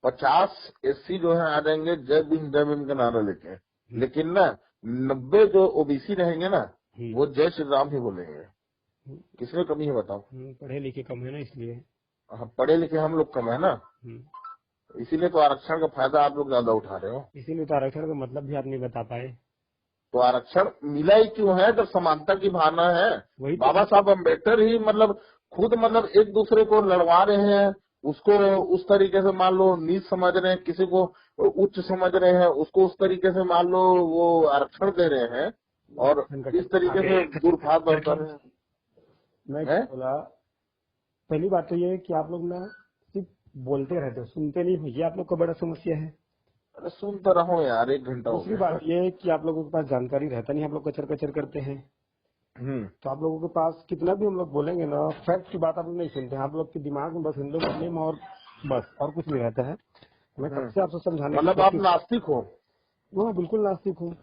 50 SC जो है आ जाएंगे जय भीम का नारा लेके, लेकिन ना 90 जो OBC रहेंगे ना, वो जय श्री राम ही बोलेंगे। किसमें कमी है बताओ? पढ़े लिखे कम है ना, इसलिए। हाँ, पढ़े लिखे हम लोग कम है ना, इसीलिए तो आरक्षण का फायदा आप लोग ज्यादा उठा रहे हो। इसीलिए तो आरक्षण का मतलब भी आप नहीं बता पाए। तो आरक्षण मिला ही क्यों है, जब समानता की भावना है। वही तो बाबा साहब अम्बेडकर ही खुद एक दूसरे को लड़वा रहे हैं, उसको उस तरीके से मान लो नीच समझ रहे हैं, किसी को उच्च समझ रहे हैं, उसको उस तरीके से मान लो वो आरक्षण दे रहे हैं, और इस तरीके से दूरभाष बढ़ता रहे हैं। मैं क्या बोला, पहली बात तो ये है कि आप लोग ना सिर्फ बोलते रहते हो, सुनते नहीं, ये आप लोग का बड़ा समस्या है। अरे सुनता रहो यार, 1 घंटा। दूसरी बात ये है कि आप लोगों के पास जानकारी रहता नहीं, आप लोग कचर कचर करते हैं। तो आप लोगों के पास कितना भी हम लोग बोलेंगे ना, फैक्ट की बात आप लोग नहीं सुनते हैं। आप लोग के दिमाग में बस हिंदू मुस्लिम और बस, और कुछ नहीं रहता है। मैं कब से आपसे समझाने, मतलब आप नास्तिक हो? वो बिल्कुल नास्तिक हूँ।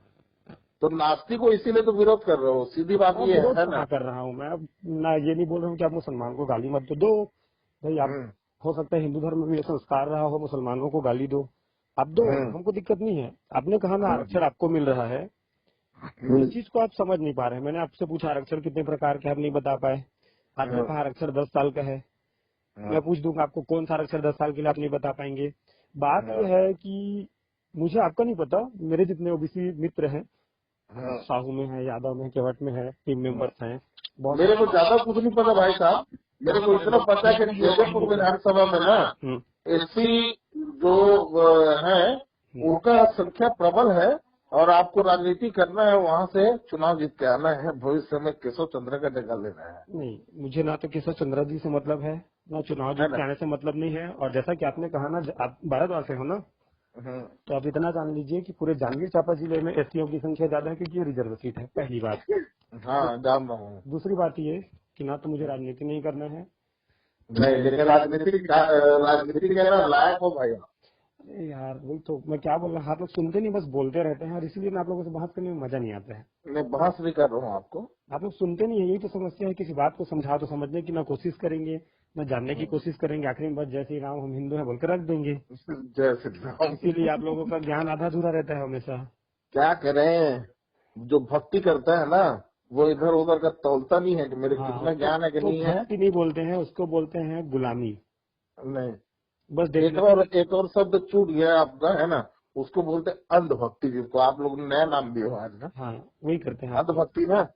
तो नास्तिक हो इसीलिए तो विरोध कर रहे हो, सीधी बात ये है ना। कर रहा हूँ मैं, ना ये नहीं बोल रहा हूँ कि आप मुसलमान को गाली मत दो भाई। आप हो सकता है हिंदू धर्म में भी संस्कार रहा हो, मुसलमानों को गाली दो, आप दो, हमको दिक्कत नहीं है। आपने कहा ना आरक्षण आपको मिल रहा है, इस चीज को आप समझ नहीं पा रहे हैं। मैंने आपसे पूछा आरक्षण कितने प्रकार के, आप नहीं बता पाए। आपने कहा आरक्षण 10 साल का है। मैं पूछ दूंगा आपको कौन सा आरक्षण 10 साल के लिए आप नहीं बता पाएंगे। बात यह है कि मुझे आपका नहीं पता, मेरे जितने ओबीसी मित्र हैं, साहू में है, यादव में, केवट में है, टीम मेंबर्स हैं। मेरे को ज्यादा कुछ नहीं पता भाई साहब, मेरे को इतना पता है कि जयपुर विधानसभा में ना SC जो है उनका संख्या प्रबल है, और आपको राजनीति करना है, वहाँ से चुनाव जीत के आना है, भविष्य में केशव चंद्र का जगह लेना है। नहीं, मुझे ना तो केशव चंद्र जी से मतलब है, ना चुनाव जीत के आने से मतलब नहीं है। और जैसा कि आपने कहा ना, आप भारतवासी से हो ना, तो आप इतना जान लीजिए कि पूरे जांजगीर चांपा जिले में SCओं की संख्या ज्यादा है, क्योंकि ये रिजर्व सीट है, पहली बात। हाँ, जान रहा हूँ। दूसरी बात ये कि ना तो मुझे राजनीति नहीं करना है। नहीं, लेकिन राजनीति करना लायक हो भाई। यार वही तो मैं क्या बोल रहा हूँ, आप लोग सुनते नहीं, बस बोलते रहते हैं, और इसीलिए ना आप लोगों से बहस करने में मजा नहीं आता है। मैं बहस भी कर रहा हूँ आपको, आप लोग सुनते नहीं है, यही तो समस्या है। किसी बात को समझा तो समझने की ना कोशिश करेंगे, ना जानने की कोशिश करेंगे, आखिरी में बस जय श्री राम हम हिंदू हैं बोलकर रख देंगे। जय श्री राम। इसीलिए आप लोगों का ज्ञान आधा अधूरा रहता है हमेशा। क्या करें, जो भक्ति करता है ना, वो इधर उधर का तौलता नहीं है कि मेरे कितना ज्ञान है कि नहीं है। भक्ति नहीं बोलते हैं, उसको बोलते हैं गुलामी। नहीं, बस एक और शब्द छूट गया आपका, है ना, उसको बोलते हैं अंधभक्ति, जिसको आप लोग ने नया नाम दिया हो आज ना। हाँ, वही करते हैं अंधभक्ति ना।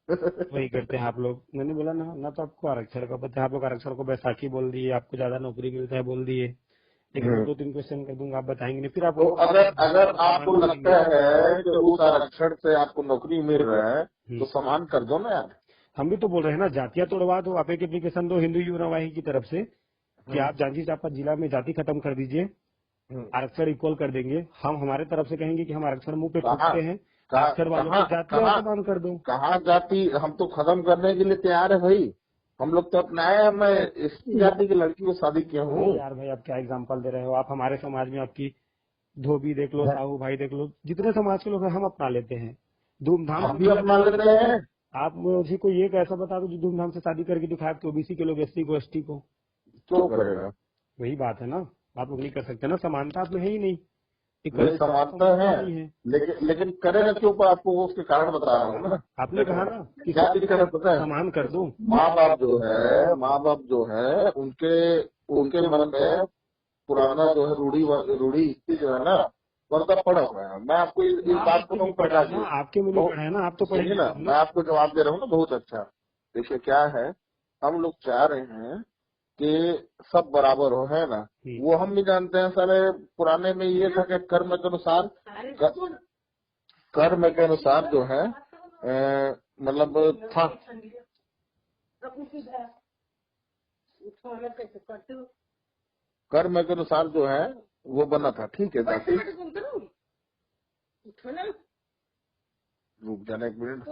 वही करते हैं आप लोग। मैंने बोला ना तो आपको आरक्षण का पता है, आप लोग आरक्षण को बैसाखी बोल दिए, आपको ज्यादा नौकरी मिलता है बोल दिए। लेकिन 2-3 क्वेश्चन कर दूंगा, आप बताएंगे नहीं। फिर आप अगर आपको लगता है कि उस आरक्षण से आपको नौकरी मिल रहा है तो समान कर दो ना यार। हम भी तो बोल रहे हैं ना, जातियां तोड़वा दो, आप एक एप्लीकेशन दो हिंदू युवा वाहिनी की तरफ से कि आप जांजगीर चांपा जिला में जाति खत्म कर दीजिए, आरक्षण इक्वल कर देंगे। हम हमारे तरफ से कहेंगे कि हम आरक्षण मुंह पे थूकते हैं, आरक्षण वालों को जाति खत्म कर दो। कहाँ जाति, हम तो खत्म करने के लिए तैयार है भाई, हम लोग तो अपनाए। मैं इस जाति की लड़की को शादी किया हूँ। यार भाई आप क्या एग्जाम्पल दे रहे हो, आप हमारे समाज में आपकी धोबी देख लो, साहू भाई देख लो, जितने समाज के लोग हैं हम अपना लेते हैं। धूमधाम हम भी अपना लेते हैं। आप मुझे कोई एक ऐसा बता दो जो धूमधाम से शादी करके दिखाए तो ओबीसी के लोग एससी को एसटी को क्यों करेगा? वही बात है ना, आप लोग नहीं कर सकते ना, समानता आप में है ही नहीं। नहीं समानता है, लेकिन करेगा क्यों? पर आपको वो उसके कारण बता रहा हूँ ना। आपने कहा ना कि क्या दिक्कत है पता है? समान कर दो। माँ बाप जो है उनके मन में पुराना जो है रूढ़ी स्थिति जो है ना पर्दा पड़ा हुआ है। मैं आपको इस बात को कहूँ प्रकाश जी, आपके मुझे पढ़ा है ना, आप तो पढ़े ना, मैं आपको जवाब दे रहा हूँ ना बहुत अच्छा। देखिए क्या है, हम लोग चाह रहे हैं कि सब बराबर हो, है ना। वो हम भी जानते हैं सारे पुराने में ये था कि कर्म के अनुसार जो है मतलब था, कर्म के अनुसार जो है वो बना था। ठीक है रुक जाना एक मिनट।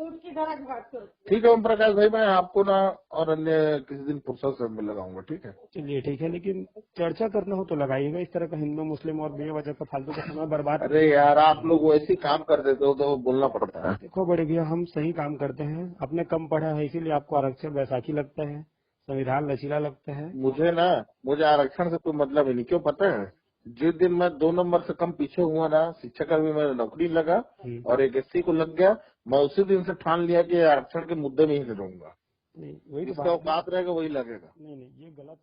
ठीक है ओम प्रकाश भाई, मैं आपको ना और अन्य किसी दिन फुर्सत से लगाऊंगा। ठीक है, चलिए ठीक है, लेकिन चर्चा करना हो तो लगाइएगा। इस तरह का हिंदू मुस्लिम और बेवजह का फालतू का समय बर्बाद। अरे यार आप लोग वैसे ही काम कर देते हो तो बोलना पड़ता है। देखो बड़े भैया, हम सही काम करते हैं, अपने कम पढ़ा है इसीलिए आपको आरक्षण बैसाखी लगता है, संविधान लचीला लगता है। मुझे आरक्षण से कोई मतलब ही नहीं। क्यों पता है, जिस दिन मैं 2 नंबर से कम पीछे हुआ ना, शिक्षक में मेरा नौकरी लगा और एक एससी को लग गया, मैं उसी दिन से ठान लिया कि आरक्षण के मुद्दे में ही लड़ूंगा। नहीं वही जिसका औकात रहेगा वही लगेगा। नहीं ये गलत